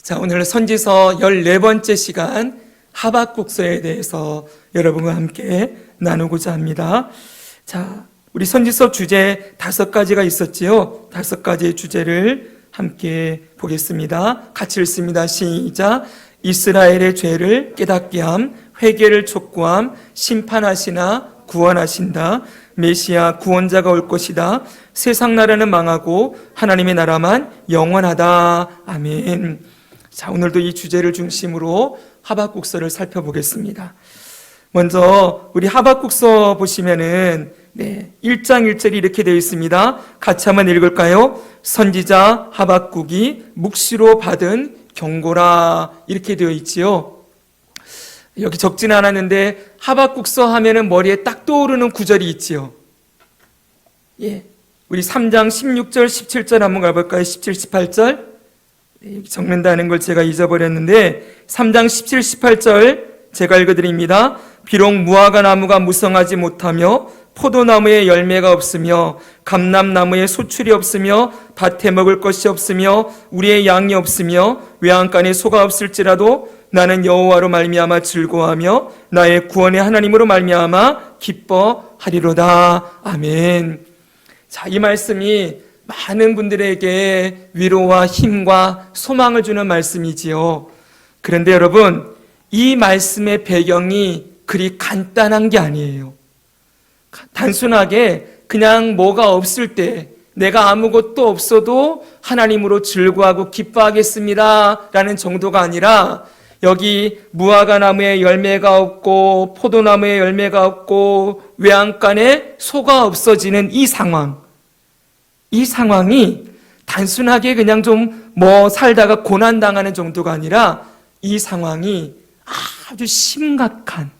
자, 오늘 선지서 14번째 시간 하박국서에 대해서 여러분과 함께 나누고자 합니다. 자, 우리 선지서 주제 5가지가 있었지요. 5가지의 주제를 함께 보겠습니다. 같이 읽습니다. 시작. 이스라엘의 죄를 깨닫게 함, 회개를 촉구함, 심판하시나 구원하신다. 메시아 구원자가 올 것이다. 세상 나라는 망하고 하나님의 나라만 영원하다. 아멘. 자, 오늘도 이 주제를 중심으로 하박국서를 살펴보겠습니다. 먼저 우리 하박국서 보시면은 1장 1절이 이렇게 되어 있습니다. 같이 한번 읽을까요? 선지자 하박국이 묵시로 받은 경고라, 이렇게 되어 있지요. 여기 적지는 않았는데 하박국서 하면은 머리에 딱 떠오르는 구절이 있지요. 우리 3장 16절 17절 한번 가볼까요? 17, 18절 여기 적는다는 걸 제가 잊어버렸는데 3장 17, 18절 제가 읽어드립니다. 비록 무화과 나무가 무성하지 못하며 포도나무에 열매가 없으며 감람나무에 소출이 없으며 밭에 먹을 것이 없으며 우리의 양이 없으며 외양간에 소가 없을지라도 나는 여호와로 말미암아 즐거워하며 나의 구원의 하나님으로 말미암아 기뻐하리로다. 아멘. 자, 이 말씀이 많은 분들에게 위로와 힘과 소망을 주는 말씀이지요. 그런데 여러분, 이 말씀의 배경이 그리 간단한 게 아니에요. 단순하게 그냥 뭐가 없을 때 내가 아무것도 없어도 하나님으로 즐거워하고 기뻐하겠습니다 라는 정도가 아니라, 여기 무화과 나무에 열매가 없고 포도나무에 열매가 없고 외양간에 소가 없어지는 이 상황이 단순하게 그냥 좀 살다가 고난당하는 정도가 아니라, 이 상황이 아주 심각한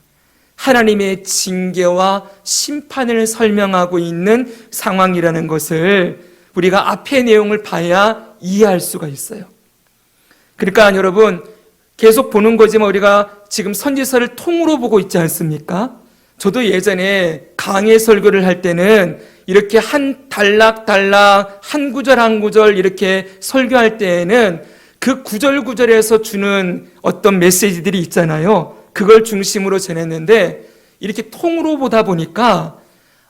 하나님의 징계와 심판을 설명하고 있는 상황이라는 것을 우리가 앞의 내용을 봐야 이해할 수가 있어요. 그러니까 여러분, 계속 보는 거지만 우리가 지금 선지서를 통으로 보고 있지 않습니까? 저도 예전에 강해 설교를 할 때는 이렇게 한 단락 한 구절 한 구절 이렇게 설교할 때에는 그 구절구절에서 주는 어떤 메시지들이 있잖아요. 그걸 중심으로 전했는데 이렇게 통으로 보다 보니까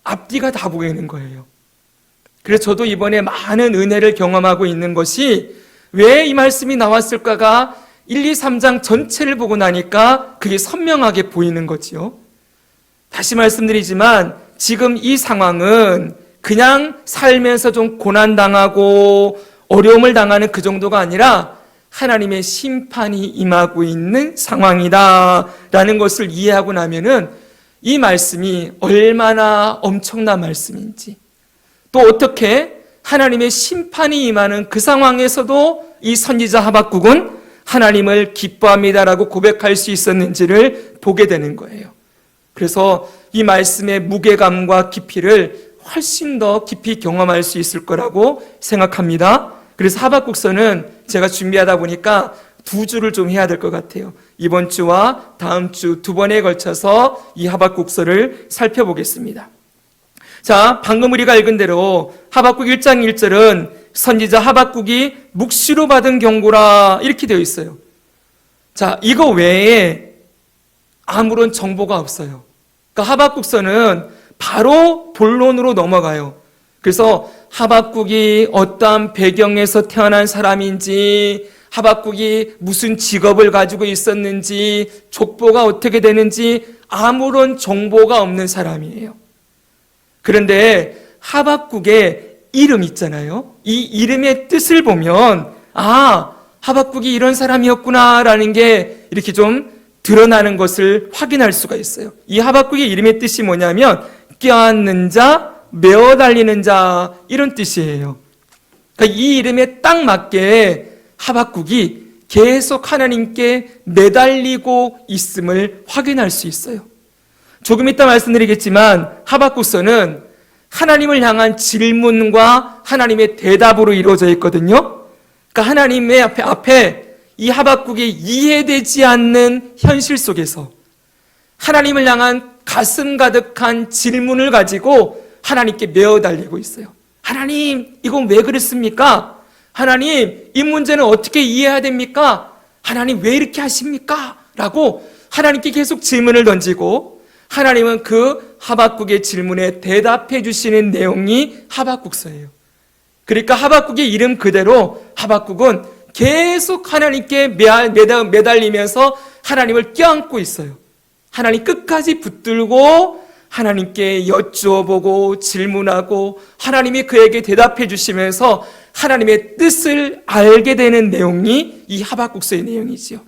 앞뒤가 다 보이는 거예요. 그래서 저도 이번에 많은 은혜를 경험하고 있는 것이, 왜 이 말씀이 나왔을까가 1, 2, 3장 전체를 보고 나니까 그게 선명하게 보이는 거지요. 다시 말씀드리지만 지금 이 상황은 그냥 살면서 좀 고난당하고 어려움을 당하는 그 정도가 아니라 하나님의 심판이 임하고 있는 상황이다 라는 것을 이해하고 나면은 이 말씀이 얼마나 엄청난 말씀인지, 또 어떻게 하나님의 심판이 임하는 그 상황에서도 이 선지자 하박국은 하나님을 기뻐합니다라고 고백할 수 있었는지를 보게 되는 거예요. 그래서 이 말씀의 무게감과 깊이를 훨씬 더 깊이 경험할 수 있을 거라고 생각합니다. 그래서 하박국서는 제가 준비하다 보니까 2주를 좀 해야 될 것 같아요. 이번 주와 다음 주 2번에 걸쳐서 이 하박국서를 살펴보겠습니다. 자, 방금 우리가 읽은 대로 하박국 1장 1절은 선지자 하박국이 묵시로 받은 경고라, 이렇게 되어 있어요. 자, 이거 외에 아무런 정보가 없어요. 그러니까 하박국서는 바로 본론으로 넘어가요. 그래서 하박국이 어떠한 배경에서 태어난 사람인지, 하박국이 무슨 직업을 가지고 있었는지, 족보가 어떻게 되는지 아무런 정보가 없는 사람이에요. 그런데 하박국의 이름 있잖아요. 이 이름의 뜻을 보면 하박국이 이런 사람이었구나라는 게 이렇게 좀 드러나는 것을 확인할 수가 있어요. 이 하박국의 이름의 뜻이 뭐냐면 껴안는 자, 메어 달리는 자, 이런 뜻이에요. 그러니까 이 이름에 딱 맞게 하박국이 계속 하나님께 매달리고 있음을 확인할 수 있어요. 조금 이따 말씀드리겠지만 하박국서는 하나님을 향한 질문과 하나님의 대답으로 이루어져 있거든요. 그러니까 하나님의 앞에 이 하박국이 이해되지 않는 현실 속에서 하나님을 향한 가슴 가득한 질문을 가지고 하나님께 메어 달리고 있어요. 하나님, 이건 왜 그랬습니까? 하나님, 이 문제는 어떻게 이해해야 됩니까? 하나님, 왜 이렇게 하십니까? 라고 하나님께 계속 질문을 던지고 하나님은 그 하박국의 질문에 대답해 주시는 내용이 하박국서예요. 그러니까 하박국의 이름 그대로 하박국은 계속 하나님께 매달리면서 하나님을 껴안고 있어요. 하나님 끝까지 붙들고 하나님께 여쭈어보고 질문하고 하나님이 그에게 대답해 주시면서 하나님의 뜻을 알게 되는 내용이 이 하박국서의 내용이지요.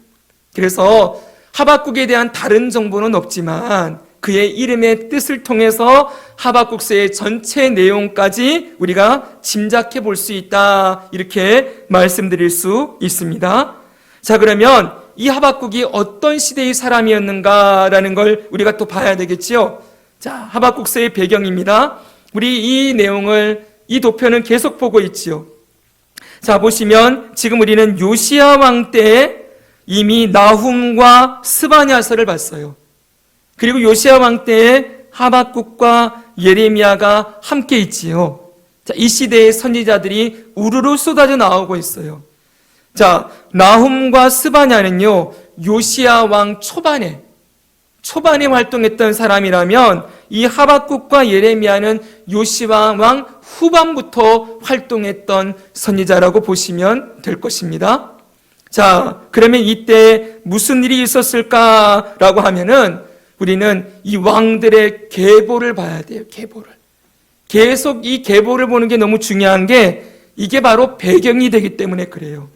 그래서 하박국에 대한 다른 정보는 없지만 그의 이름의 뜻을 통해서 하박국서의 전체 내용까지 우리가 짐작해 볼 수 있다, 이렇게 말씀드릴 수 있습니다. 자, 그러면 이 하박국이 어떤 시대의 사람이었는가라는 걸 우리가 또 봐야 되겠지요. 자, 하박국서의 배경입니다. 우리 이 내용을, 이 도표는 계속 보고 있지요. 자, 보시면 지금 우리는 요시야 왕 때에 이미 나훔과 스바냐서를 봤어요. 그리고 요시야 왕 때에 하박국과 예레미야가 함께 있지요. 자, 이 시대의 선지자들이 우르르 쏟아져 나오고 있어요. 자, 나훔과 스바냐는요, 요시야 왕 초반에 활동했던 사람이라면 이 하박국과 예레미야는 요시야 왕 후반부터 활동했던 선지자라고 보시면 될 것입니다. 자, 그러면 이때 무슨 일이 있었을까라고 하면은 우리는 이 왕들의 계보를 봐야 돼요. 계보를. 계속 이 계보를 보는 게 너무 중요한 게 이게 바로 배경이 되기 때문에 그래요.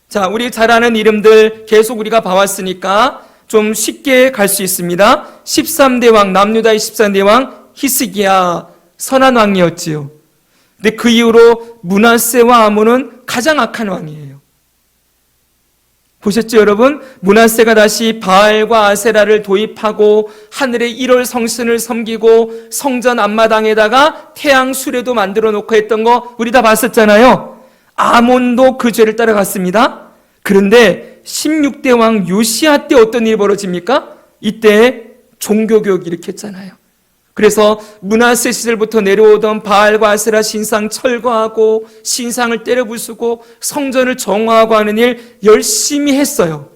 자, 우리 잘 아는 이름들 계속 우리가 봐왔으니까 좀 쉽게 갈 수 있습니다. 13대 왕, 남유다의 13대 왕 히스기야, 선한 왕이었지요. 근데 그 이후로 므낫세와 아몬은 가장 악한 왕이에요. 보셨죠, 여러분? 므낫세가 다시 바알과 아세라를 도입하고 하늘의 1월 성신을 섬기고 성전 앞마당에다가 태양 수레도 만들어 놓고 했던 거 우리 다 봤었잖아요. 아몬도 그 죄를 따라갔습니다. 그런데 16대 왕 요시야 때 어떤 일이 벌어집니까? 이때 종교교육 일으켰잖아요. 그래서 므낫세 시절부터 내려오던 바알과 아세라 신상 철거하고 신상을 때려 부수고 성전을 정화하고 하는 일 열심히 했어요.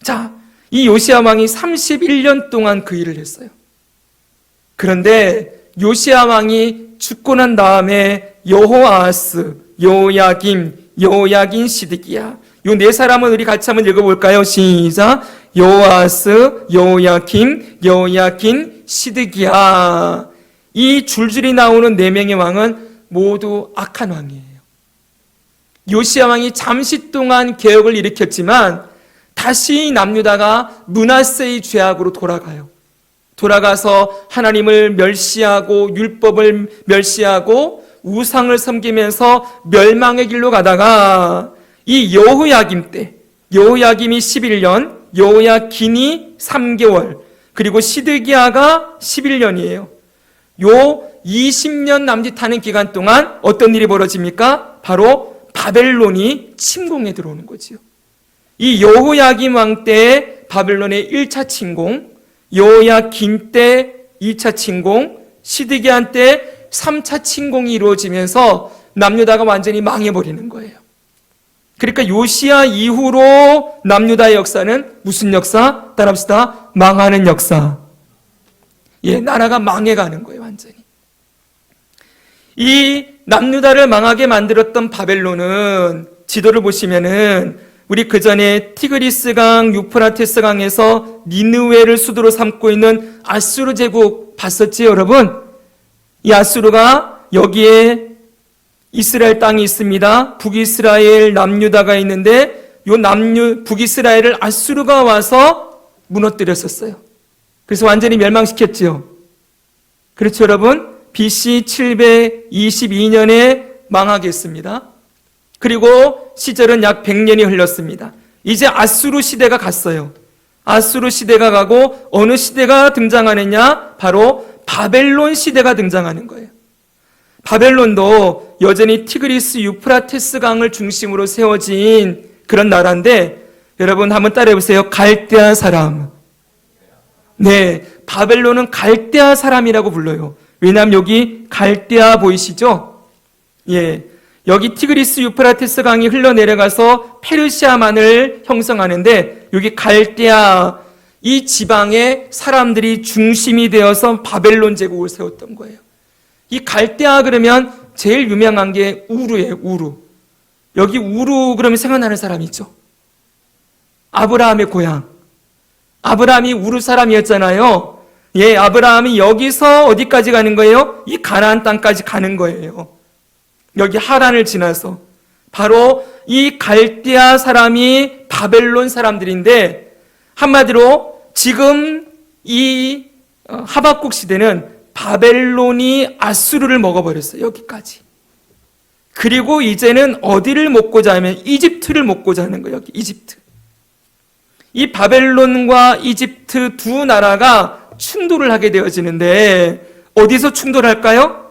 자, 이 요시야 왕이 31년 동안 그 일을 했어요. 그런데 요시야 왕이 죽고 난 다음에 여호아하스, 여호야긴, 시드기야, 이 네 사람은 우리 같이 한번 읽어볼까요? 시작. 여호아하스, 여호야긴, 시드기야. 이 줄줄이 나오는 네 명의 왕은 모두 악한 왕이에요. 요시야 왕이 잠시 동안 개혁을 일으켰지만 다시 남유다가 므낫세의 죄악으로 돌아가요. 돌아가서 하나님을 멸시하고 율법을 멸시하고 우상을 섬기면서 멸망의 길로 가다가 이 여호야김 때, 여호야김이 11년, 여호야긴이 3개월, 그리고 시드기야가 11년이에요. 요 20년 남짓하는 기간 동안 어떤 일이 벌어집니까? 바로 바벨론이 침공에 들어오는 거지요. 이 여호야김 왕 때 바벨론의 1차 침공, 여호야긴 때 2차 침공, 시드기야 때 3차 침공이 이루어지면서 남유다가 완전히 망해버리는 거예요. 그러니까 요시야 이후로 남유다의 역사는 무슨 역사? 따라합시다. 망하는 역사. 예, 나라가 망해가는 거예요, 완전히. 이 남유다를 망하게 만들었던 바벨론은 지도를 보시면은 우리 그 전에 티그리스강, 유프라테스강에서 니느웨를 수도로 삼고 있는 아수르 제국 봤었지, 여러분? 이 아수르가 여기에 이스라엘 땅이 있습니다. 북이스라엘, 남유다가 있는데 요 북이스라엘을 아수르가 와서 무너뜨렸었어요. 그래서 완전히 멸망시켰죠. 그렇죠, 여러분? BC 722년에 망하게 했습니다. 그리고 시절은 약 100년이 흘렀습니다. 이제 아수르 시대가 갔어요. 아수르 시대가 가고 어느 시대가 등장하느냐? 바로 바벨론 시대가 등장하는 거예요. 바벨론도 여전히 티그리스 유프라테스 강을 중심으로 세워진 그런 나라인데 여러분 한번 따라해보세요. 갈대아 사람. 네, 바벨론은 갈대아 사람이라고 불러요. 왜냐하면 여기 갈대아 보이시죠? 예, 여기 티그리스 유프라테스 강이 흘러내려가서 페르시아만을 형성하는데 여기 갈대아 이 지방의 사람들이 중심이 되어서 바벨론 제국을 세웠던 거예요. 이 갈대아 그러면 제일 유명한 게 우르예요. 우르. 여기 우르 그러면 생각나는 사람 있죠? 아브라함의 고향. 아브라함이 우르 사람이었잖아요. 예, 아브라함이 여기서 어디까지 가는 거예요? 이 가나안 땅까지 가는 거예요. 여기 하란을 지나서. 바로 이 갈대아 사람이 바벨론 사람들인데 한마디로 지금 이 하박국 시대는 바벨론이 아수르를 먹어버렸어요. 여기까지. 그리고 이제는 어디를 먹고자 하면 이집트를 먹고자 하는 거예요. 여기 이집트. 이 바벨론과 이집트 두 나라가 충돌을 하게 되어지는데 어디서 충돌할까요?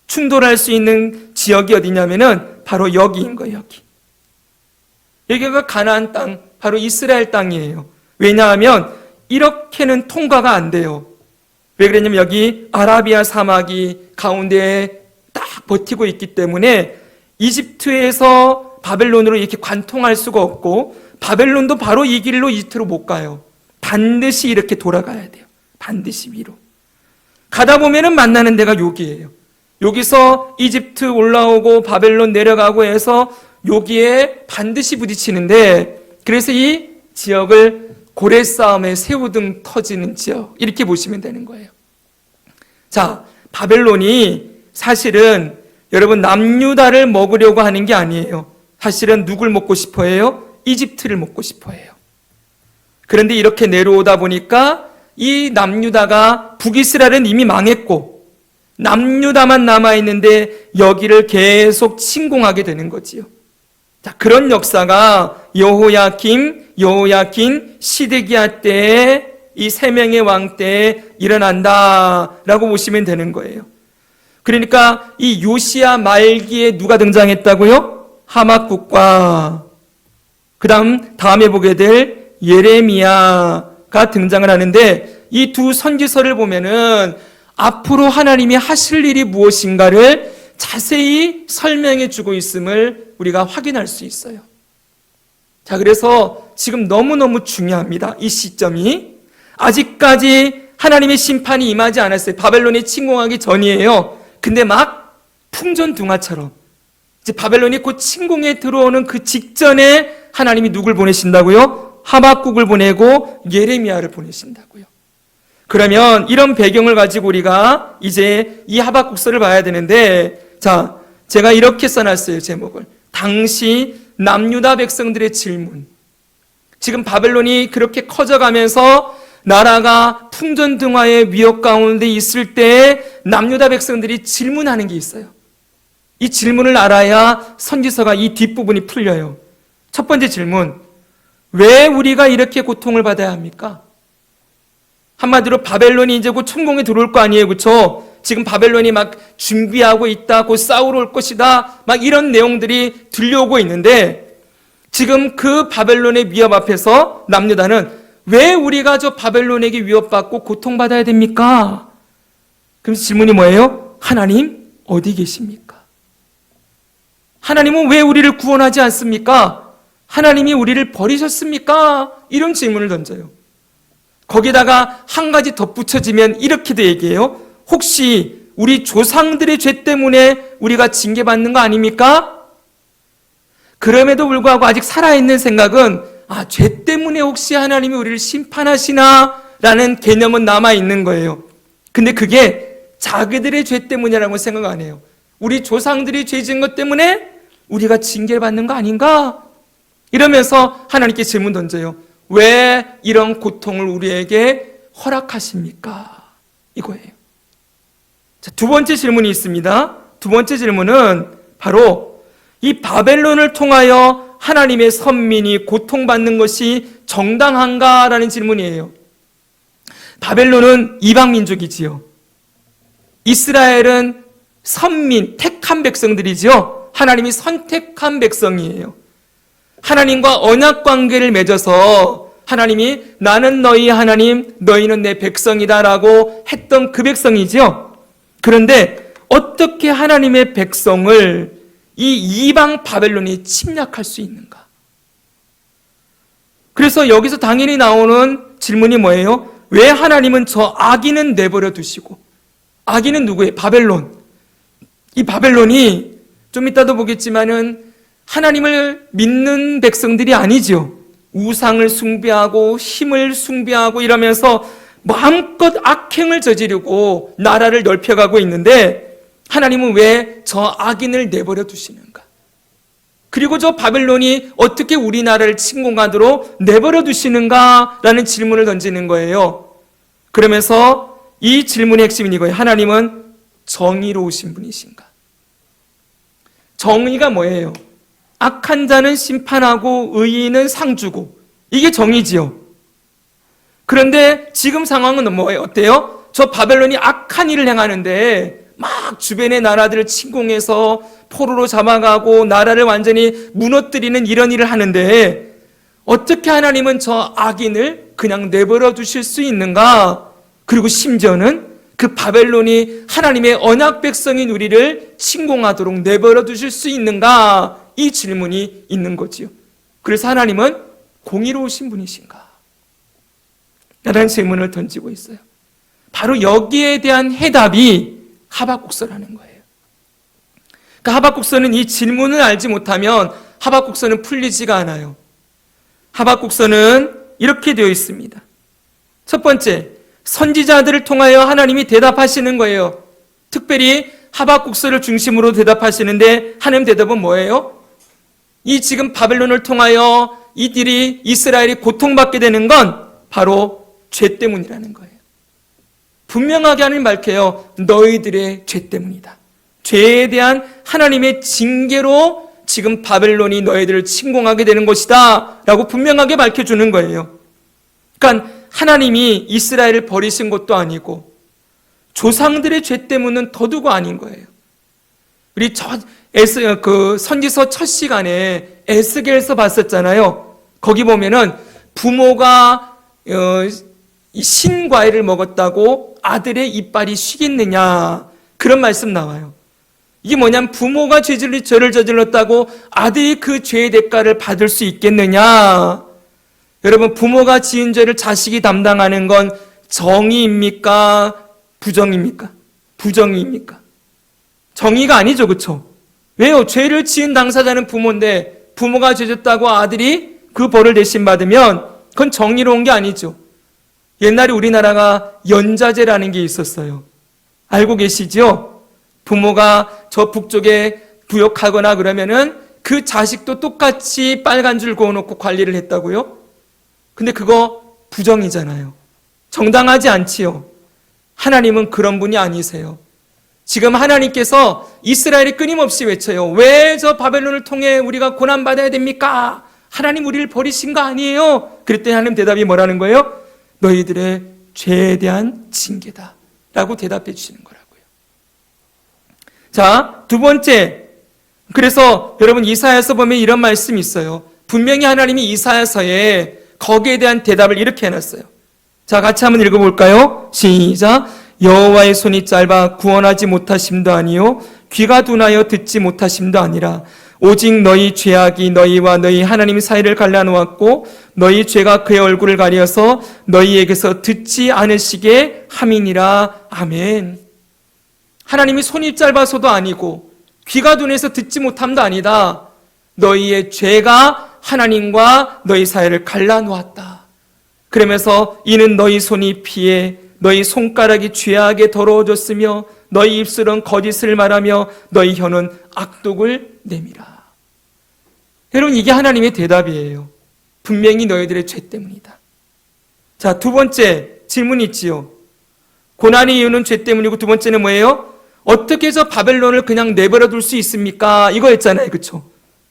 충돌할 수 있는 지역이 어디냐면은 바로 여기인 거예요. 여기. 여기가 가나안 땅, 바로 이스라엘 땅이에요. 왜냐하면 이렇게는 통과가 안 돼요. 왜 그러냐면 여기 아라비아 사막이 가운데에 딱 버티고 있기 때문에 이집트에서 바벨론으로 이렇게 관통할 수가 없고 바벨론도 바로 이 길로 이집트로 못 가요. 반드시 이렇게 돌아가야 돼요. 반드시 위로. 가다 보면은 만나는 데가 여기예요. 여기서 이집트 올라오고 바벨론 내려가고 해서 여기에 반드시 부딪히는데 그래서 이 지역을 고래싸움에 새우등 터지는 지역 이렇게 보시면 되는 거예요. 자, 바벨론이 사실은 여러분 남유다를 먹으려고 하는 게 아니에요. 사실은 누굴 먹고 싶어 해요? 이집트를 먹고 싶어 해요. 그런데 이렇게 내려오다 보니까 이 남유다가 북이스라엘은 이미 망했고 남유다만 남아있는데 여기를 계속 침공하게 되는 거지요. 자, 그런 역사가 여호야kim, 시드기야 때에 이 세 명의 왕 때에 일어난다라고 보시면 되는 거예요. 그러니까 이 요시야 말기에 누가 등장했다고요? 하박국과 그 다음에 보게 될 예레미야가 등장을 하는데 이 두 선지서를 보면은 앞으로 하나님이 하실 일이 무엇인가를 자세히 설명해 주고 있음을 우리가 확인할 수 있어요. 자, 그래서 지금 너무너무 중요합니다. 이 시점이. 아직까지 하나님의 심판이 임하지 않았어요. 바벨론이 침공하기 전이에요. 근데 막 풍전등화처럼 이제 바벨론이 곧 침공에 들어오는 그 직전에 하나님이 누굴 보내신다고요? 하박국을 보내고 예레미야를 보내신다고요. 그러면 이런 배경을 가지고 우리가 이제 이 하박국서를 봐야 되는데, 자, 제가 이렇게 써놨어요. 제목을. 당시 남유다 백성들의 질문. 지금 바벨론이 그렇게 커져가면서 나라가 풍전등화의 위협 가운데 있을 때 남유다 백성들이 질문하는 게 있어요. 이 질문을 알아야 선지서가 이 뒷부분이 풀려요. 첫 번째 질문, 왜 우리가 이렇게 고통을 받아야 합니까? 한마디로 바벨론이 이제 곧 침공에 들어올 거 아니에요, 그렇죠? 지금 바벨론이 막 준비하고 있다, 곧 싸우러 올 것이다, 막 이런 내용들이 들려오고 있는데 지금 그 바벨론의 위협 앞에서 남유다는 왜 우리가 저 바벨론에게 위협받고 고통받아야 됩니까? 그럼 질문이 뭐예요? 하나님 어디 계십니까? 하나님은 왜 우리를 구원하지 않습니까? 하나님이 우리를 버리셨습니까? 이런 질문을 던져요. 거기다가 한 가지 덧붙여지면 이렇게도 얘기해요. 혹시 우리 조상들의 죄 때문에 우리가 징계받는 거 아닙니까? 그럼에도 불구하고 아직 살아있는 생각은 죄 때문에 혹시 하나님이 우리를 심판하시나? 라는 개념은 남아있는 거예요. 근데 그게 자기들의 죄 때문이라고 생각 안 해요. 우리 조상들이 죄 지은 것 때문에 우리가 징계를 받는 거 아닌가? 이러면서 하나님께 질문 던져요. 왜 이런 고통을 우리에게 허락하십니까? 이거예요. 자, 두 번째 질문이 있습니다. 두 번째 질문은 바로 이 바벨론을 통하여 하나님의 선민이 고통받는 것이 정당한가라는 질문이에요. 바벨론은 이방민족이지요. 이스라엘은 선민, 택한 백성들이지요. 하나님이 선택한 백성이에요. 하나님과 언약 관계를 맺어서 하나님이 나는 너희 하나님, 너희는 내 백성이다라고 했던 그 백성이지요. 그런데 어떻게 하나님의 백성을 이 이방 바벨론이 침략할 수 있는가? 그래서 여기서 당연히 나오는 질문이 뭐예요? 왜 하나님은 저 악인은 내버려 두시고, 악인은 누구예요? 바벨론. 이 바벨론이 좀 이따도 보겠지만은 하나님을 믿는 백성들이 아니지요. 우상을 숭배하고 힘을 숭배하고 이러면서 마음껏 악행을 저지르고 나라를 넓혀가고 있는데 하나님은 왜 저 악인을 내버려 두시는가? 그리고 저 바벨론이 어떻게 우리나라를 침공하도록 내버려 두시는가라는 질문을 던지는 거예요. 그러면서 이 질문의 핵심은 이거예요. 하나님은 정의로우신 분이신가? 정의가 뭐예요? 악한 자는 심판하고 의인은 상 주고, 이게 정의지요. 그런데 지금 상황은 뭐예요? 어때요? 저 바벨론이 악한 일을 행하는데 막 주변의 나라들을 침공해서 포로로 잡아가고 나라를 완전히 무너뜨리는 이런 일을 하는데 어떻게 하나님은 저 악인을 그냥 내버려 두실 수 있는가? 그리고 심지어는 그 바벨론이 하나님의 언약 백성인 우리를 침공하도록 내버려 두실 수 있는가? 이 질문이 있는 거지요. 그래서 하나님은 공의로우신 분이신가? 라는 질문을 던지고 있어요. 바로 여기에 대한 해답이 하박국서라는 거예요. 그러니까 하박국서는 이 질문을 알지 못하면 하박국서는 풀리지가 않아요. 하박국서는 이렇게 되어 있습니다. 첫 번째, 선지자들을 통하여 하나님이 대답하시는 거예요. 특별히 하박국서를 중심으로 대답하시는데 하나님 대답은 뭐예요? 이 지금 바벨론을 통하여 이들이 이스라엘이 고통받게 되는 건 바로 죄 때문이라는 거예요. 분명하게 하나님 밝혀요. 너희들의 죄 때문이다. 죄에 대한 하나님의 징계로 지금 바벨론이 너희들을 침공하게 되는 것이다 라고 분명하게 밝혀주는 거예요. 그러니까 하나님이 이스라엘을 버리신 것도 아니고 조상들의 죄 때문은 더더욱 아닌 거예요. 우리 그 선지서 첫 시간에 에스겔서 봤었잖아요. 거기 보면은 부모가 이 신과일을 먹었다고 아들의 이빨이 쉬겠느냐, 그런 말씀 나와요. 이게 뭐냐면 부모가 죄를 저질렀다고 아들이 그 죄의 대가를 받을 수 있겠느냐. 여러분, 부모가 지은 죄를 자식이 담당하는 건 정의입니까? 부정입니까? 부정의입니까? 정의가 아니죠, 그렇죠? 왜요? 죄를 지은 당사자는 부모인데 부모가 죄졌다고 아들이 그 벌을 대신 받으면 그건 정의로운 게 아니죠. 옛날에 우리나라가 연자제라는 게 있었어요. 알고 계시죠? 부모가 저 북쪽에 부역하거나 그러면은 그 자식도 똑같이 빨간 줄 그어놓고 관리를 했다고요? 근데 그거 부정이잖아요. 정당하지 않지요. 하나님은 그런 분이 아니세요. 지금 하나님께서 이스라엘이 끊임없이 외쳐요. 왜 저 바벨론을 통해 우리가 고난받아야 됩니까? 하나님 우리를 버리신 거 아니에요? 그랬더니 하나님 대답이 뭐라는 거예요? 너희들의 죄에 대한 징계다 라고 대답해 주시는 거라고요. 자, 두 번째, 그래서 여러분 이사야서 보면 이런 말씀이 있어요. 분명히 하나님이 이사야서에 거기에 대한 대답을 이렇게 해놨어요. 자, 같이 한번 읽어볼까요? 시작. 여호와의 손이 짧아 구원하지 못하심도 아니요 귀가 둔하여 듣지 못하심도 아니라 오직 너희 죄악이 너희와 너희 하나님 사이를 갈라놓았고 너희 죄가 그의 얼굴을 가려서 너희에게서 듣지 않으시게 함이니라. 아멘. 하나님이 손이 짧아서도 아니고 귀가 둔해서 듣지 못함도 아니다. 너희의 죄가 하나님과 너희 사이를 갈라놓았다. 그러면서 이는 너희 손이 피해 너희 손가락이 죄악에 더러워졌으며 너희 입술은 거짓을 말하며 너희 혀는 악독을 내밀어. 여러분, 이게 하나님의 대답이에요. 분명히 너희들의 죄 때문이다. 자, 두 번째 질문이 있지요. 고난의 이유는 죄 때문이고 두 번째는 뭐예요? 어떻게 해서 바벨론을 그냥 내버려 둘 수 있습니까? 이거였잖아요. 그렇죠?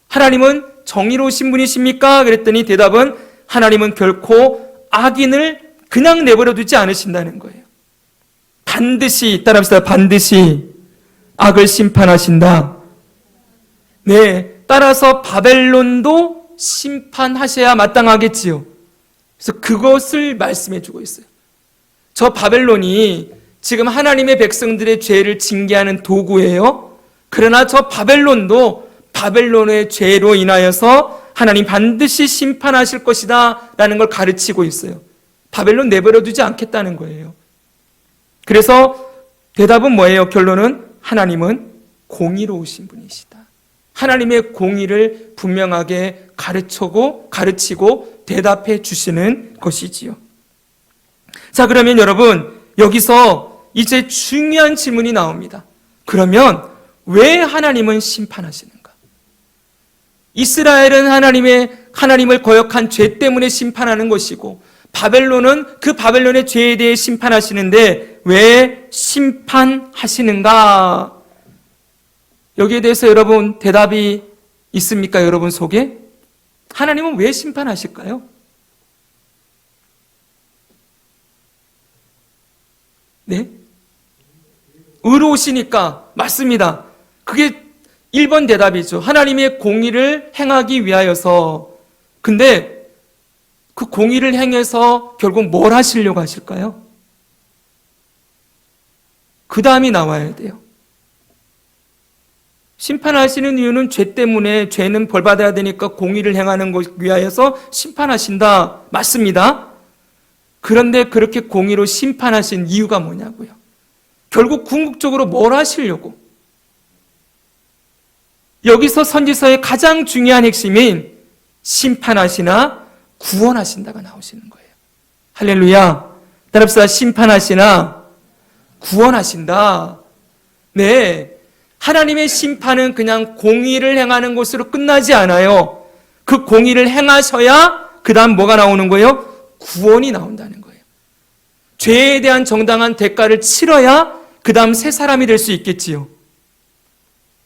하나님은 정의로우신 분이십니까? 그랬더니 대답은 하나님은 결코 악인을 그냥 내버려 두지 않으신다는 거예요. 반드시, 따라합시다. 반드시 악을 심판하신다. 네, 따라서 바벨론도 심판하셔야 마땅하겠지요. 그래서 그것을 말씀해 주고 있어요. 저 바벨론이 지금 하나님의 백성들의 죄를 징계하는 도구예요. 그러나 저 바벨론도 바벨론의 죄로 인하여서 하나님 반드시 심판하실 것이다 라는 걸 가르치고 있어요. 바벨론 내버려 두지 않겠다는 거예요. 그래서 대답은 뭐예요? 결론은 하나님은 공의로우신 분이시다. 하나님의 공의를 분명하게 가르치고 대답해 주시는 것이지요. 자, 그러면 여러분, 여기서 이제 중요한 질문이 나옵니다. 그러면 왜 하나님은 심판하시는가? 이스라엘은 하나님을 거역한 죄 때문에 심판하는 것이고, 바벨론은 그 바벨론의 죄에 대해 심판하시는데 왜 심판하시는가? 여기에 대해서 여러분 대답이 있습니까? 여러분 속에? 하나님은 왜 심판하실까요? 네? 의로우시니까. 맞습니다. 그게 1번 대답이죠. 하나님의 공의를 행하기 위하여서. 근데 그 공의를 행해서 결국 뭘 하시려고 하실까요? 그 다음이 나와야 돼요. 심판하시는 이유는 죄 때문에, 죄는 벌받아야 되니까 공의를 행하는 것 위하여서 심판하신다. 맞습니다. 그런데 그렇게 공의로 심판하신 이유가 뭐냐고요? 결국 궁극적으로 뭘 하시려고? 여기서 선지서의 가장 중요한 핵심인 심판하시나 구원하신다가 나오시는 거예요. 할렐루야. 따라합시다. 심판하시나 구원하신다. 네. 하나님의 심판은 그냥 공의를 행하는 것으로 끝나지 않아요. 그 공의를 행하셔야 그 다음 뭐가 나오는 거예요? 구원이 나온다는 거예요. 죄에 대한 정당한 대가를 치러야 그 다음 새 사람이 될 수 있겠지요.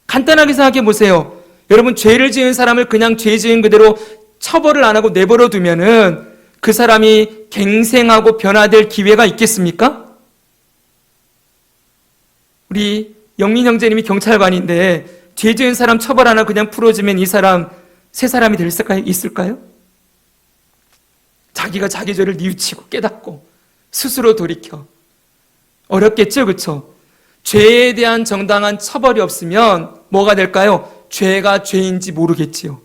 간단하게 생각해 보세요. 여러분, 죄를 지은 사람을 그냥 죄 지은 그대로 처벌을 안 하고 내버려 두면은 그 사람이 갱생하고 변화될 기회가 있겠습니까? 우리 영민 형제님이 경찰관인데 죄 지은 사람 처벌 안 하고 그냥 풀어주면 이 사람 새 사람이 있을까요? 자기가 자기 죄를 뉘우치고 깨닫고 스스로 돌이켜. 어렵겠죠, 그렇죠? 죄에 대한 정당한 처벌이 없으면 뭐가 될까요? 죄가 죄인지 모르겠지요.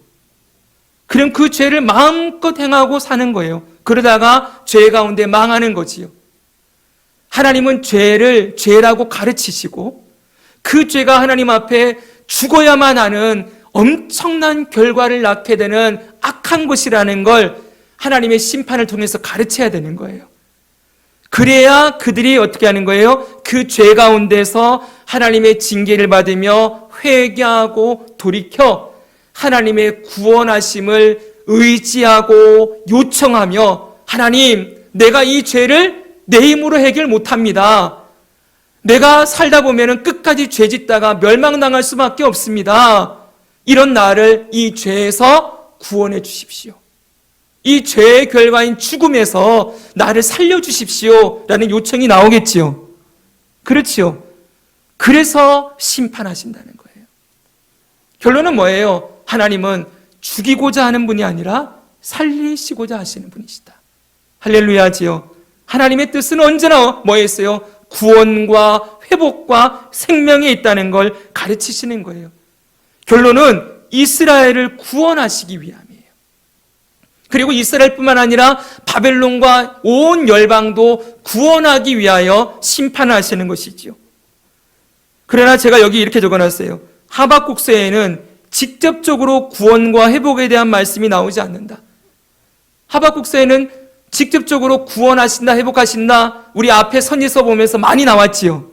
그럼 그 죄를 마음껏 행하고 사는 거예요. 그러다가 죄 가운데 망하는 거지요. 하나님은 죄를 죄라고 가르치시고 그 죄가 하나님 앞에 죽어야만 하는 엄청난 결과를 낳게 되는 악한 것이라는 걸 하나님의 심판을 통해서 가르쳐야 되는 거예요. 그래야 그들이 어떻게 하는 거예요? 그 죄 가운데서 하나님의 징계를 받으며 회개하고 돌이켜 하나님의 구원하심을 의지하고 요청하며, 하나님, 내가 이 죄를 내 힘으로 해결 못합니다. 내가 살다 보면 끝까지 죄 짓다가 멸망당할 수밖에 없습니다. 이런 나를 이 죄에서 구원해 주십시오. 이 죄의 결과인 죽음에서 나를 살려주십시오 라는 요청이 나오겠지요. 그렇지요. 그래서 심판하신다는 거예요. 결론은 뭐예요? 하나님은 죽이고자 하는 분이 아니라 살리시고자 하시는 분이시다. 할렐루야지요. 하나님의 뜻은 언제나 뭐였어요? 구원과 회복과 생명에 있다는 걸 가르치시는 거예요. 결론은 이스라엘을 구원하시기 위함이에요. 그리고 이스라엘뿐만 아니라 바벨론과 온 열방도 구원하기 위하여 심판을 하시는 것이지요. 그러나 제가 여기 이렇게 적어놨어요. 하박국서에는 직접적으로 구원과 회복에 대한 말씀이 나오지 않는다. 하박국서에는 직접적으로 구원하신다, 회복하신다, 우리 앞에 선지서 보면서 많이 나왔지요.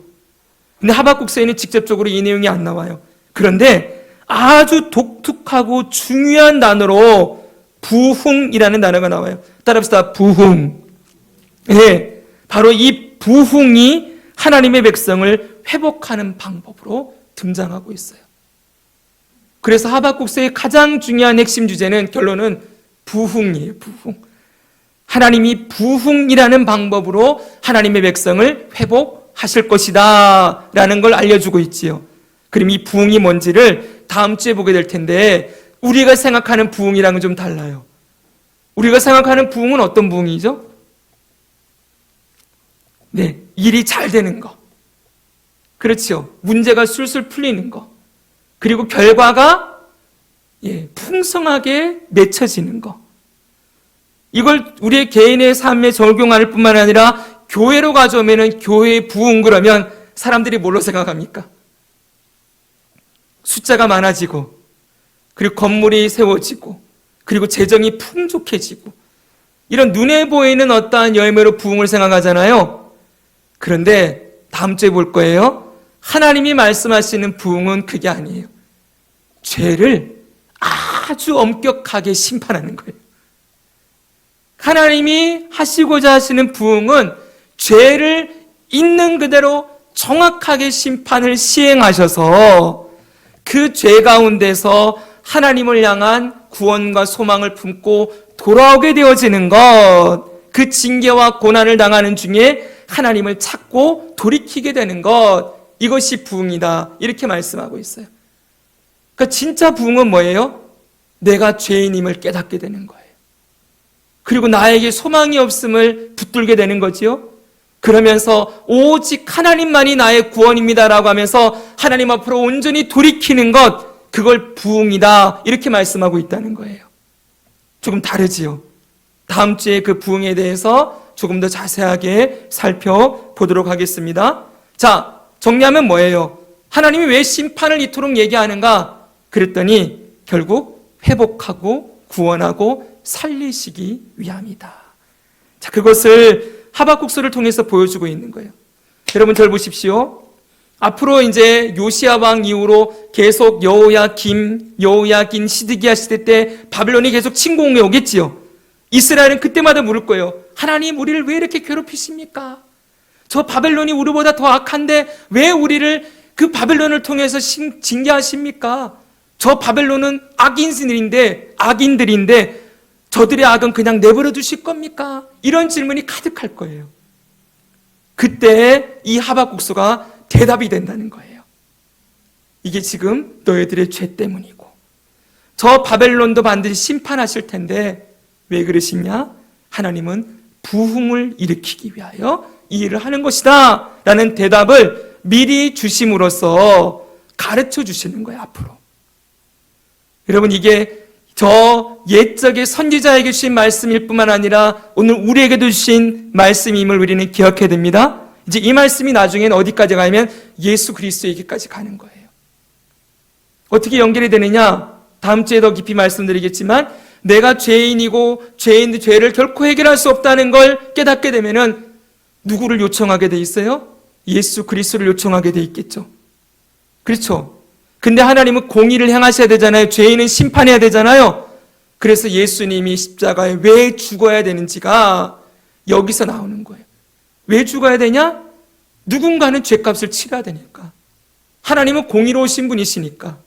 근데 하박국서에는 직접적으로 이 내용이 안 나와요. 그런데 아주 독특하고 중요한 단어로 부흥이라는 단어가 나와요. 따라합시다. 부흥. 네, 바로 이 부흥이 하나님의 백성을 회복하는 방법으로 등장하고 있어요. 그래서 하박국서의 가장 중요한 핵심 주제는, 결론은 부흥이에요. 부흥. 하나님이 부흥이라는 방법으로 하나님의 백성을 회복하실 것이다 라는 걸 알려주고 있지요. 그럼 이 부흥이 뭔지를 다음 주에 보게 될 텐데, 우리가 생각하는 부흥이랑은 좀 달라요. 우리가 생각하는 부흥은 어떤 부흥이죠? 네, 일이 잘 되는 거. 그렇죠. 문제가 술술 풀리는 거. 그리고 결과가 풍성하게 맺혀지는 것. 이걸 우리의 개인의 삶에 적용할 뿐만 아니라 교회로 가져오면 교회의 부흥 그러면 사람들이 뭘로 생각합니까? 숫자가 많아지고, 그리고 건물이 세워지고, 그리고 재정이 풍족해지고, 이런 눈에 보이는 어떠한 열매로 부흥을 생각하잖아요. 그런데 다음 주에 볼 거예요. 하나님이 말씀하시는 부흥은 그게 아니에요. 죄를 아주 엄격하게 심판하는 거예요. 하나님이 하시고자 하시는 부흥은 죄를 있는 그대로 정확하게 심판을 시행하셔서 그 죄 가운데서 하나님을 향한 구원과 소망을 품고 돌아오게 되어지는 것, 그 징계와 고난을 당하는 중에 하나님을 찾고 돌이키게 되는 것, 이것이 부흥이다, 이렇게 말씀하고 있어요. 그러니까 진짜 부흥은 뭐예요? 내가 죄인임을 깨닫게 되는 거예요. 그리고 나에게 소망이 없음을 붙들게 되는 거지요. 그러면서 오직 하나님만이 나의 구원입니다라고 하면서 하나님 앞으로 온전히 돌이키는 것, 그걸 부흥이다, 이렇게 말씀하고 있다는 거예요. 조금 다르지요. 다음 주에 그 부흥에 대해서 조금 더 자세하게 살펴보도록 하겠습니다. 자, 정리하면 뭐예요? 하나님이 왜 심판을 이토록 얘기하는가? 그랬더니 결국 회복하고 구원하고 살리시기 위함이다. 자, 그것을 하박국서를 통해서 보여주고 있는 거예요. 여러분 잘 보십시오. 앞으로 이제 요시야 왕 이후로 계속 여호야김, 시드기야 시대 때 바벨론이 계속 침공해 오겠지요. 이스라엘은 그때마다 물을 거예요. 하나님, 우리를 왜 이렇게 괴롭히십니까? 저 바벨론이 우리보다 더 악한데 왜 우리를 그 바벨론을 통해서 징계하십니까? 저 바벨론은 악인들인데 저들의 악은 그냥 내버려 두실 겁니까? 이런 질문이 가득할 거예요. 그때 이 하박국서가 대답이 된다는 거예요. 이게 지금 너희들의 죄 때문이고 저 바벨론도 반드시 심판하실 텐데 왜 그러시냐? 하나님은 부흥을 일으키기 위하여 이 일을 하는 것이다 라는 대답을 미리 주심으로써 가르쳐 주시는 거예요. 앞으로. 여러분, 이게 저 옛적의 선지자에게 주신 말씀일 뿐만 아니라 오늘 우리에게도 주신 말씀임을 우리는 기억해야 됩니다. 이제 이 말씀이 나중에는 어디까지 가냐면 예수 그리스도에게까지 가는 거예요. 어떻게 연결이 되느냐? 다음 주에 더 깊이 말씀드리겠지만 내가 죄인이고 죄를 결코 해결할 수 없다는 걸 깨닫게 되면은 누구를 요청하게 돼 있어요? 예수 그리스도를 요청하게 돼 있겠죠. 그렇죠? 근데 하나님은 공의를 행하셔야 되잖아요. 죄인은 심판해야 되잖아요. 그래서 예수님이 십자가에 왜 죽어야 되는지가 여기서 나오는 거예요. 왜 죽어야 되냐? 누군가는 죄값을 치러야 되니까. 하나님은 공의로우신 분이시니까.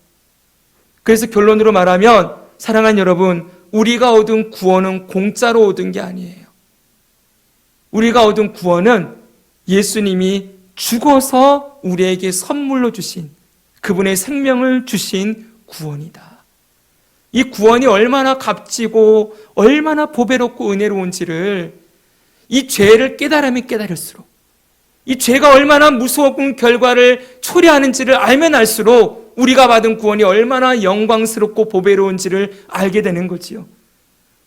그래서 결론으로 말하면 사랑하는 여러분, 우리가 얻은 구원은 공짜로 얻은 게 아니에요. 우리가 얻은 구원은 예수님이 죽어서 우리에게 선물로 주신, 그분의 생명을 주신 구원이다. 이 구원이 얼마나 값지고 얼마나 보배롭고 은혜로운지를 이 죄를 깨달으면 깨달을수록, 이 죄가 얼마나 무서운 결과를 초래하는지를 알면 알수록 우리가 받은 구원이 얼마나 영광스럽고 보배로운지를 알게 되는 거지요.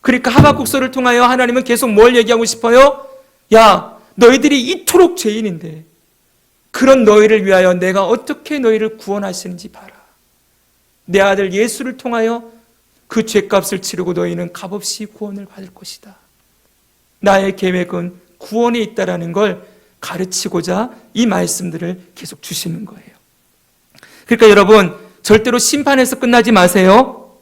그러니까 하박국서를 통하여 하나님은 계속 뭘 얘기하고 싶어요? 야, 너희들이 이토록 죄인인데 그런 너희를 위하여 내가 어떻게 너희를 구원하시는지 봐라. 내 아들 예수를 통하여 그 죄값을 치르고 너희는 값없이 구원을 받을 것이다. 나의 계획은 구원에 있다라는 걸 가르치고자 이 말씀들을 계속 주시는 거예요. 그러니까 여러분, 절대로 심판에서 끝나지 마세요.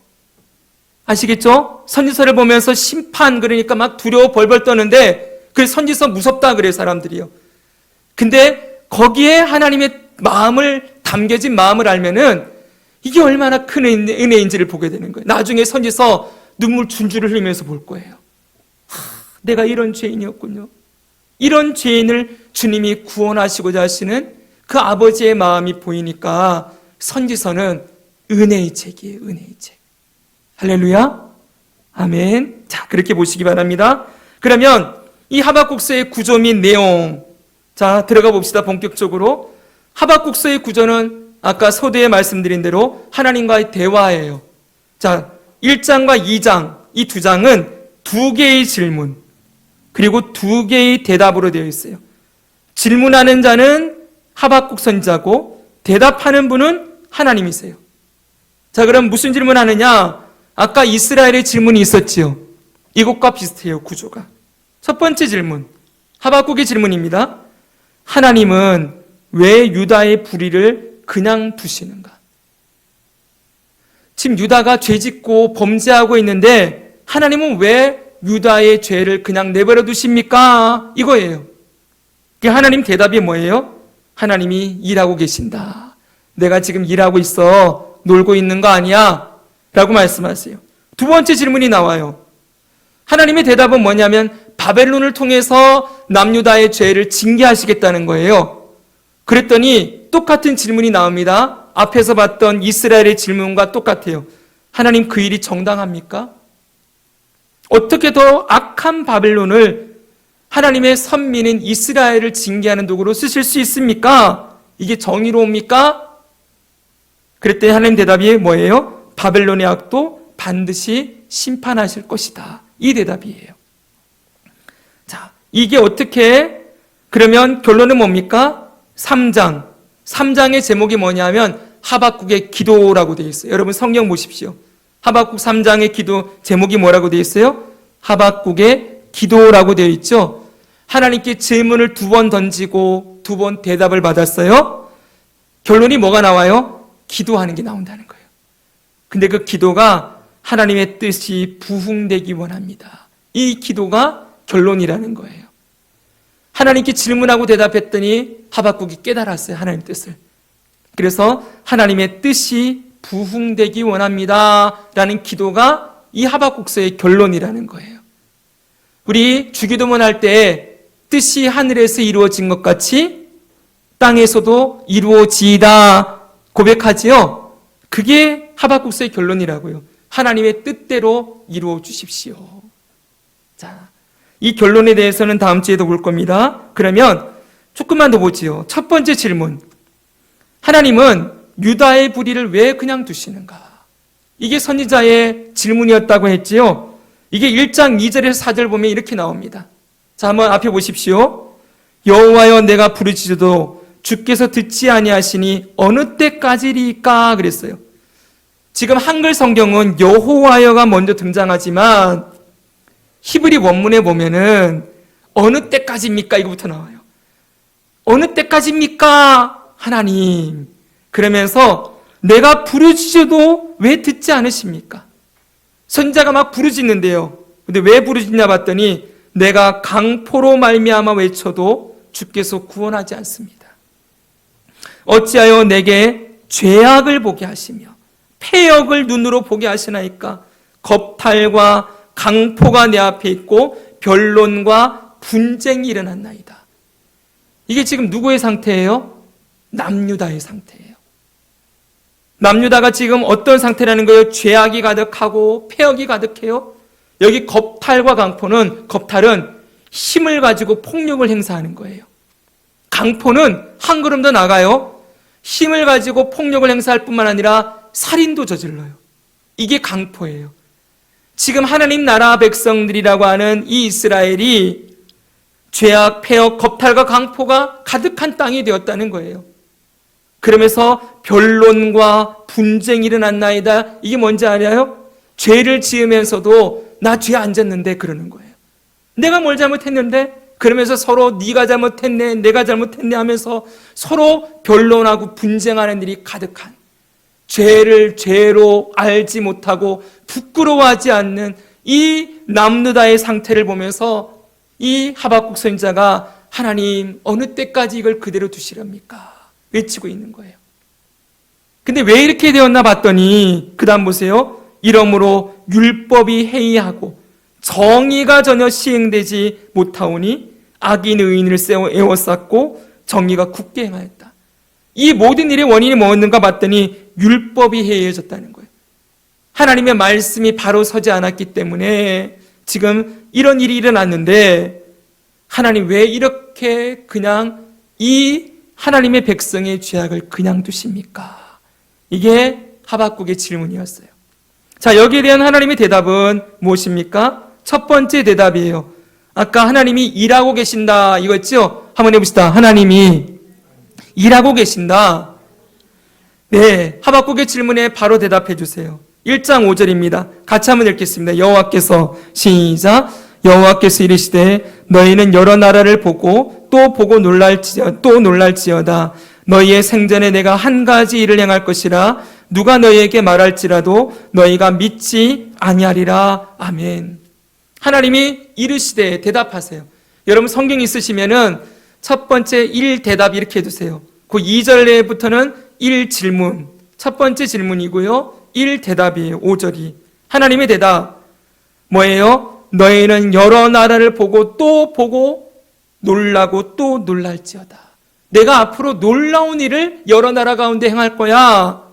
아시겠죠? 선지서를 보면서 심판, 그러니까 막 두려워 벌벌 떠는데 그 선지서 무섭다 그래요, 사람들이요. 근데 거기에 하나님의 마음을, 담겨진 마음을 알면은 이게 얼마나 큰 은혜인지를 보게 되는 거예요. 나중에 선지서 눈물 줄줄 흘리면서 볼 거예요. 내가 이런 죄인이었군요. 이런 죄인을 주님이 구원하시고자 하시는 그 아버지의 마음이 보이니까 선지서는 은혜의 책이에요. 은혜의 책. 할렐루야. 아멘. 자, 그렇게 보시기 바랍니다. 그러면 이 하박국서의 구조 및 내용, 자, 들어가 봅시다. 본격적으로. 하박국서의 구조는 아까 서두에 말씀드린 대로 하나님과의 대화예요. 자, 1장과 2장, 이 두 장은 두 개의 질문, 그리고 두 개의 대답으로 되어 있어요. 질문하는 자는 하박국 선지자고 대답하는 분은 하나님이세요. 자, 그럼 무슨 질문하느냐? 아까 이스라엘의 질문이 있었지요. 이것과 비슷해요, 구조가. 첫 번째 질문, 하박국의 질문입니다. 하나님은 왜 유다의 불의를 그냥 두시는가? 지금 유다가 죄짓고 범죄하고 있는데 하나님은 왜 유다의 죄를 그냥 내버려 두십니까? 이거예요. 하나님 대답이 뭐예요? 하나님이 일하고 계신다. 내가 지금 일하고 있어. 놀고 있는 거 아니야? 라고 말씀하세요. 두 번째 질문이 나와요. 하나님의 대답은 뭐냐면 바벨론을 통해서 남유다의 죄를 징계하시겠다는 거예요. 그랬더니 똑같은 질문이 나옵니다. 앞에서 봤던 이스라엘의 질문과 똑같아요. 하나님, 그 일이 정당합니까? 어떻게 더 악한 바벨론을 하나님의 선민인 이스라엘을 징계하는 도구로 쓰실 수 있습니까? 이게 정의로웁니까? 그랬더니 하나님 대답이 뭐예요? 바벨론의 악도 반드시 심판하실 것이다. 이 대답이에요. 자, 이게 어떻게, 그러면 결론은 뭡니까? 3장의 제목이 뭐냐면 하박국의 기도라고 되어 있어요. 여러분 성경 보십시오. 하박국 3장의 기도 제목이 뭐라고 되어 있어요? 하박국의 기도라고 되어 있죠. 하나님께 질문을 2번 던지고 2번 대답을 받았어요. 결론이 뭐가 나와요? 기도하는 게 나온다는 거예요. 근데 그 기도가 하나님의 뜻이 부흥되기 원합니다. 이 기도가 결론이라는 거예요. 하나님께 질문하고 대답했더니 하박국이 깨달았어요. 하나님 뜻을. 그래서 하나님의 뜻이 부흥되기 원합니다. 라는 기도가 이 하박국서의 결론이라는 거예요. 우리 주기도문 할 때 뜻이 하늘에서 이루어진 것 같이 땅에서도 이루어지이다 고백하지요. 그게 하박국서의 결론이라고요. 하나님의 뜻대로 이루어 주십시오. 자, 이 결론에 대해서는 다음 주에도 볼 겁니다. 그러면 조금만 더 보지요. 첫 번째 질문. 하나님은 유다의 불의를 왜 그냥 두시는가? 이게 선지자의 질문이었다고 했지요. 이게 1장 2절에서 4절 보면 이렇게 나옵니다. 자, 한번 앞에 보십시오. 여호와여, 내가 부르짖어도 주께서 듣지 아니하시니 어느 때까지리까? 그랬어요. 지금 한글 성경은 여호와여가 먼저 등장하지만 히브리 원문에 보면은 어느 때까지입니까? 이거부터 나와요. 어느 때까지입니까? 하나님. 그러면서 내가 부르짖어도 왜 듣지 않으십니까? 선지자가 막 부르짖는데요. 근데 왜 부르짖냐 봤더니 내가 강포로 말미암아 외쳐도 주께서 구원하지 않습니다. 어찌하여 내게 죄악을 보게 하시며 패역을 눈으로 보게 하시나이까? 겁탈과 강포가 내 앞에 있고 변론과 분쟁이 일어났나이다. 이게 지금 누구의 상태예요? 남유다의 상태예요. 남유다가 지금 어떤 상태라는 거예요? 죄악이 가득하고 패역이 가득해요. 여기 겁탈과 강포는, 겁탈은 힘을 가지고 폭력을 행사하는 거예요. 강포는 한 걸음 더 나가요. 힘을 가지고 폭력을 행사할 뿐만 아니라 살인도 저질러요. 이게 강포예요. 지금 하나님 나라 백성들이라고 하는 이 이스라엘이 죄악, 패역, 겁탈과 강포가 가득한 땅이 되었다는 거예요. 그러면서 변론과 분쟁이 일어났나이다. 이게 뭔지 알아요? 죄를 지으면서도 나 죄 안 졌는데 그러는 거예요. 내가 뭘 잘못했는데? 그러면서 서로 네가 잘못했네, 내가 잘못했네 하면서 서로 변론하고 분쟁하는 일이 가득한, 죄를 죄로 알지 못하고 부끄러워하지 않는 이 남유다의 상태를 보면서 이 하박국 선지자가 하나님 어느 때까지 이걸 그대로 두시렵니까? 외치고 있는 거예요. 근데 왜 이렇게 되었나 봤더니 그 다음 보세요. 이러므로 율법이 해이하고 정의가 전혀 시행되지 못하오니 악인 의인을 에워쌌고 정의가 굳게 행하였다. 이 모든 일의 원인이 뭐였는가 봤더니 율법이 해이해졌다는 거예요. 하나님의 말씀이 바로 서지 않았기 때문에 지금 이런 일이 일어났는데 하나님 왜 이렇게 그냥 이 하나님의 백성의 죄악을 그냥 두십니까? 이게 하박국의 질문이었어요. 자, 여기에 대한 하나님의 대답은 무엇입니까? 첫 번째 대답이에요. 아까 하나님이 일하고 계신다 이거였죠? 한번 해봅시다. 하나님이 일하고 계신다. 네, 하박국의 질문에 바로 대답해 주세요. 1장 5절입니다. 같이 한번 읽겠습니다. 여호와께서 시작. 여호와께서 이르시되 너희는 여러 나라를 보고 또 보고 놀랄지어다. 너희의 생전에 내가 한 가지 일을 행할 것이라 누가 너희에게 말할지라도 너희가 믿지 아니하리라. 아멘. 하나님이 이르시되 대답하세요. 여러분 성경 있으시면은 첫 번째 1 대답 이렇게 해두세요. 그 2절부터는 1 질문, 첫 번째 질문이고요. 1 대답이에요. 5절이. 하나님의 대답 뭐예요? 너희는 여러 나라를 보고 또 보고 놀라고 또 놀랄지어다. 내가 앞으로 놀라운 일을 여러 나라 가운데 행할 거야.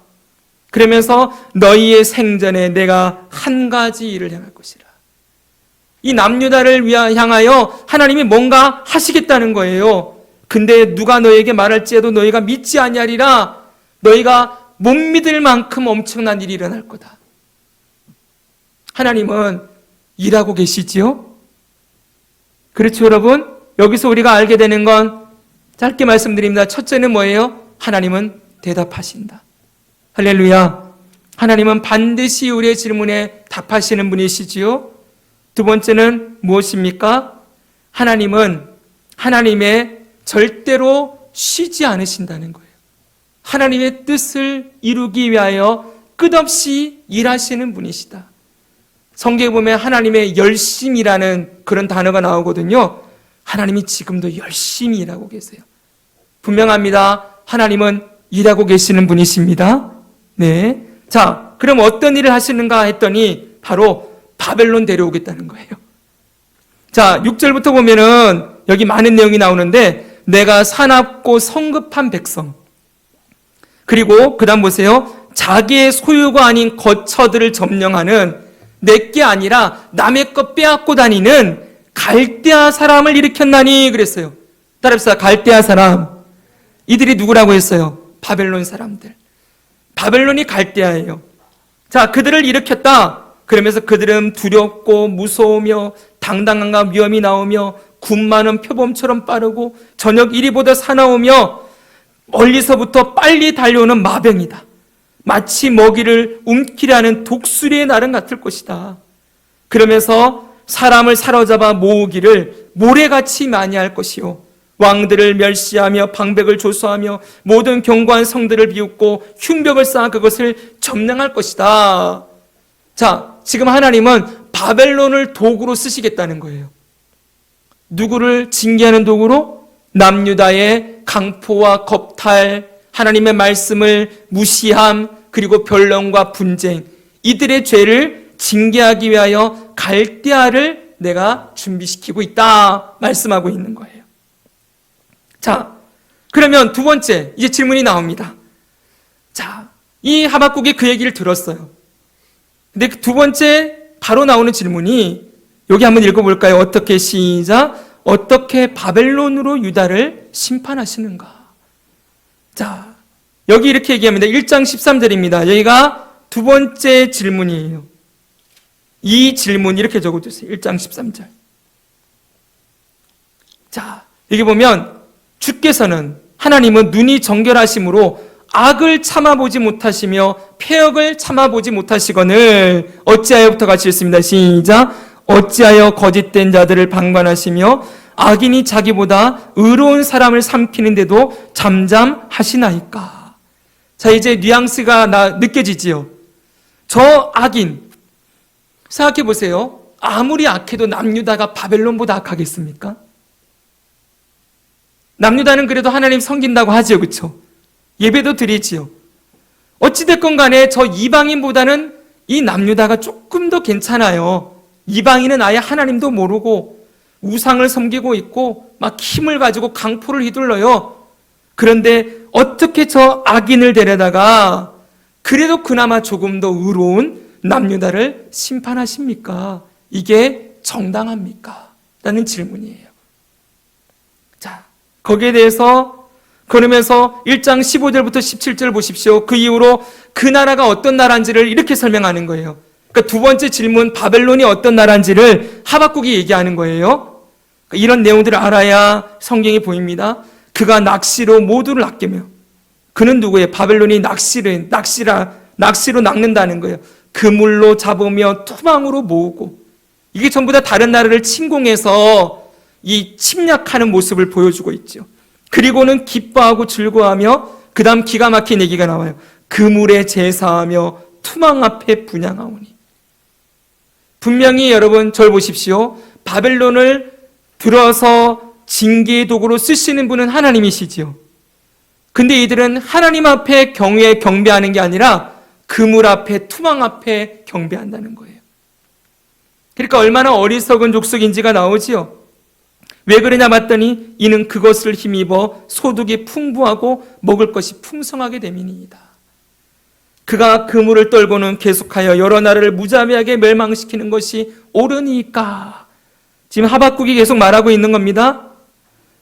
그러면서 너희의 생전에 내가 한 가지 일을 행할 것이라. 이 남유다를 향하여 하나님이 뭔가 하시겠다는 거예요. 근데 누가 너에게 말할지라도 너희가 믿지 아니하리라. 너희가 못 믿을 만큼 엄청난 일이 일어날 거다. 하나님은 일하고 계시지요? 그렇죠, 여러분? 여기서 우리가 알게 되는 건 짧게 말씀드립니다. 첫째는 뭐예요? 하나님은 대답하신다. 할렐루야. 하나님은 반드시 우리의 질문에 답하시는 분이시지요? 두 번째는 무엇입니까? 하나님은 하나님의 절대로 쉬지 않으신다는 거예요. 하나님의 뜻을 이루기 위하여 끝없이 일하시는 분이시다. 성경에 보면 하나님의 열심이라는 그런 단어가 나오거든요. 하나님이 지금도 열심히 일하고 계세요. 분명합니다. 하나님은 일하고 계시는 분이십니다. 네. 자, 그럼 어떤 일을 하시는가 했더니 바로 바벨론 데려오겠다는 거예요. 자, 6절부터 보면은 여기 많은 내용이 나오는데 내가 사납고 성급한 백성, 그리고 그 다음 보세요. 자기의 소유가 아닌 거처들을 점령하는 내게 아니라 남의 것 빼앗고 다니는 갈대아 사람을 일으켰나니 그랬어요. 따라합시다. 갈대아 사람. 이들이 누구라고 했어요? 바벨론 사람들. 바벨론이 갈대아예요. 자, 그들을 일으켰다. 그러면서 그들은 두렵고 무서우며 당당함과 위험이 나오며 군마는 표범처럼 빠르고 저녁 이리보다 사나우며 멀리서부터 빨리 달려오는 마병이다. 마치 먹이를 움키려 하는 독수리의 날은 같을 것이다. 그러면서 사람을 사로잡아 모으기를 모래같이 많이 할 것이요 왕들을 멸시하며 방백을 조소하며 모든 견고한 성들을 비웃고 흉벽을 쌓아 그것을 점령할 것이다. 자, 지금 하나님은 바벨론을 도구로 쓰시겠다는 거예요. 누구를 징계하는 도구로? 남유다의 강포와 겁탈, 하나님의 말씀을 무시함, 그리고 변론과 분쟁, 이들의 죄를 징계하기 위하여 갈대아를 내가 준비시키고 있다 말씀하고 있는 거예요. 자, 그러면 두 번째 이제 질문이 나옵니다. 자, 이 하박국이 그 얘기를 들었어요. 근데 두 번째 바로 나오는 질문이 여기 한번 읽어볼까요? 어떻게 시작? 어떻게 바벨론으로 유다를 심판하시는가? 자, 여기 이렇게 얘기합니다. 1장 13절입니다. 여기가 두 번째 질문이에요. 이 질문 이렇게 적어주세요. 1장 13절. 자, 여기 보면 주께서는 하나님은 눈이 정결하심으로 악을 참아보지 못하시며 폐역을 참아보지 못하시거늘 어찌하여부터 같이 읽습니다. 시작. 어찌하여 거짓된 자들을 방관하시며 악인이 자기보다 의로운 사람을 삼키는데도 잠잠하시나이까. 자, 이제 뉘앙스가 느껴지지요. 저 악인 생각해 보세요. 아무리 악해도 남유다가 바벨론보다 악하겠습니까? 남유다는 그래도 하나님 섬긴다고 하지요, 그렇죠? 예배도 드리지요. 어찌됐건 간에 저 이방인보다는 이 남유다가 조금 더 괜찮아요. 이방인은 아예 하나님도 모르고 우상을 섬기고 있고 막 힘을 가지고 강포를 휘둘러요. 그런데 어떻게 저 악인을 데려다가 그래도 그나마 조금 더 의로운 남유다를 심판하십니까? 이게 정당합니까? 라는 질문이에요. 자, 거기에 대해서 그러면서 1장 15절부터 17절 보십시오. 그 이후로 그 나라가 어떤 나라인지를 이렇게 설명하는 거예요. 그러니까 두 번째 질문, 바벨론이 어떤 나라인지를 하박국이 얘기하는 거예요. 그러니까 이런 내용들을 알아야 성경이 보입니다. 그가 낚시로 모두를 낚으며, 그는 누구예요? 바벨론이 낚시로 낚는다는 거예요. 그물로 잡으며 투망으로 모으고, 이게 전부 다 다른 나라를 침공해서 이 침략하는 모습을 보여주고 있죠. 그리고는 기뻐하고 즐거워하며, 그 다음 기가 막힌 얘기가 나와요. 그물에 제사하며 투망 앞에 분향하오니. 분명히 여러분 절 보십시오. 바벨론을 들어서 징계의 도구로 쓰시는 분은 하나님이시지요. 근데 이들은 하나님 앞에 경배하는 게 아니라 그물 앞에, 투망 앞에 경배한다는 거예요. 그러니까 얼마나 어리석은 족속인지가 나오지요. 왜 그러냐 봤더니 이는 그것을 힘입어 소득이 풍부하고 먹을 것이 풍성하게 됨이니이다. 그가 그물을 떨고는 계속하여 여러 나라를 무자비하게 멸망시키는 것이 옳으니까. 지금 하박국이 계속 말하고 있는 겁니다.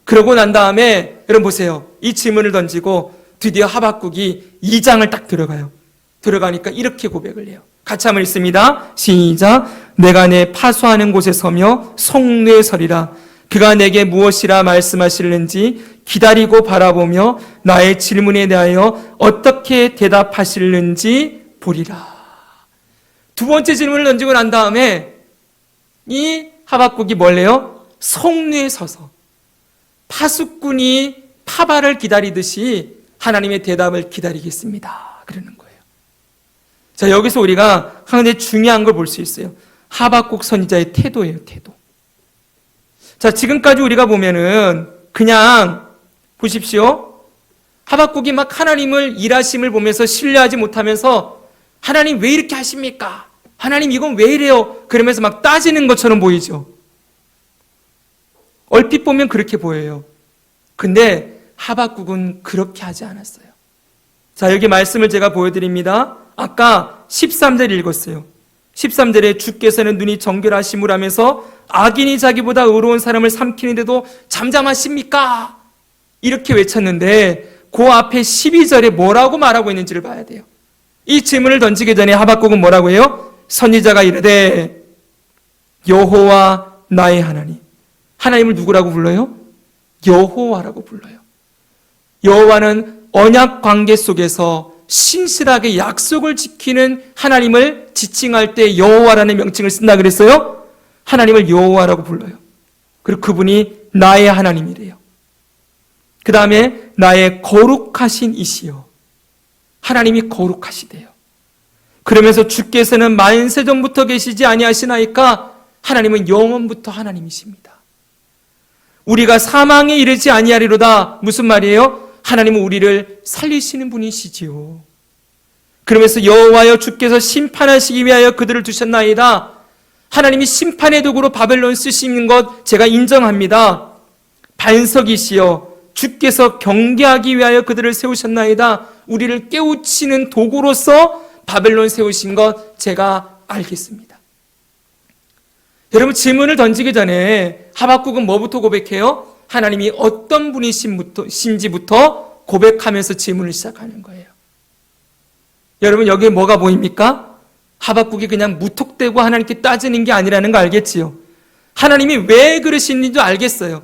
그러고 난 다음에 여러분 보세요. 이 질문을 던지고 드디어 하박국이 2장을 딱 들어가요. 들어가니까 이렇게 고백을 해요. 같이 한번 읽습니다. 시작. 내가 내 파수하는 곳에 서며 성내에 서리라. 그가 내게 무엇이라 말씀하실는지 기다리고 바라보며 나의 질문에 대하여 어떻게 대답하실는지 보리라. 두 번째 질문을 던지고 난 다음에 이 하박국이 뭘 해요? 성내에 서서 파수꾼이 파발을 기다리듯이 하나님의 대답을 기다리겠습니다. 그러는 거예요. 자, 여기서 우리가 상당히 중요한 걸 볼 수 있어요. 하박국 선지자의 태도예요, 태도. 자, 지금까지 우리가 보면은 그냥 보십시오. 하박국이 막 하나님을 일하심을 보면서 신뢰하지 못하면서 하나님 왜 이렇게 하십니까? 하나님 이건 왜 이래요? 그러면서 막 따지는 것처럼 보이죠. 얼핏 보면 그렇게 보여요. 근데 하박국은 그렇게 하지 않았어요. 자, 여기 말씀을 제가 보여드립니다. 아까 13절 읽었어요. 13절에 주께서는 눈이 정결하심을 하면서 악인이 자기보다 의로운 사람을 삼키는데도 잠잠하십니까? 이렇게 외쳤는데 그 앞에 12절에 뭐라고 말하고 있는지를 봐야 돼요. 이 질문을 던지기 전에 하박국은 뭐라고 해요? 선지자가 이르되 여호와 나의 하나님. 하나님을 누구라고 불러요? 여호와라고 불러요. 여호와는 언약 관계 속에서 신실하게 약속을 지키는 하나님을 지칭할 때 여호와라는 명칭을 쓴다 그랬어요. 하나님을 여호와라고 불러요. 그리고 그분이 나의 하나님이래요. 그 다음에 나의 거룩하신 이시여. 하나님이 거룩하시대요. 그러면서 주께서는 만세 전부터 계시지 아니하시나이까 하나님은 영원부터 하나님이십니다. 우리가 사망에 이르지 아니하리로다. 무슨 말이에요? 하나님은 우리를 살리시는 분이시지요. 그러면서 여호와여 주께서 심판하시기 위하여 그들을 두셨나이다. 하나님이 심판의 도구로 바벨론 쓰시는 것 제가 인정합니다. 반석이시여 주께서 경계하기 위하여 그들을 세우셨나이다. 우리를 깨우치는 도구로서 바벨론 세우신 것 제가 알겠습니다. 여러분 질문을 던지기 전에 하박국은 뭐부터 고백해요? 하나님이 어떤 분이신지부터 고백하면서 질문을 시작하는 거예요. 여러분 여기에 뭐가 보입니까? 하박국이 그냥 무턱대고 하나님께 따지는 게 아니라는 거 알겠지요? 하나님이 왜 그러시는지도 알겠어요.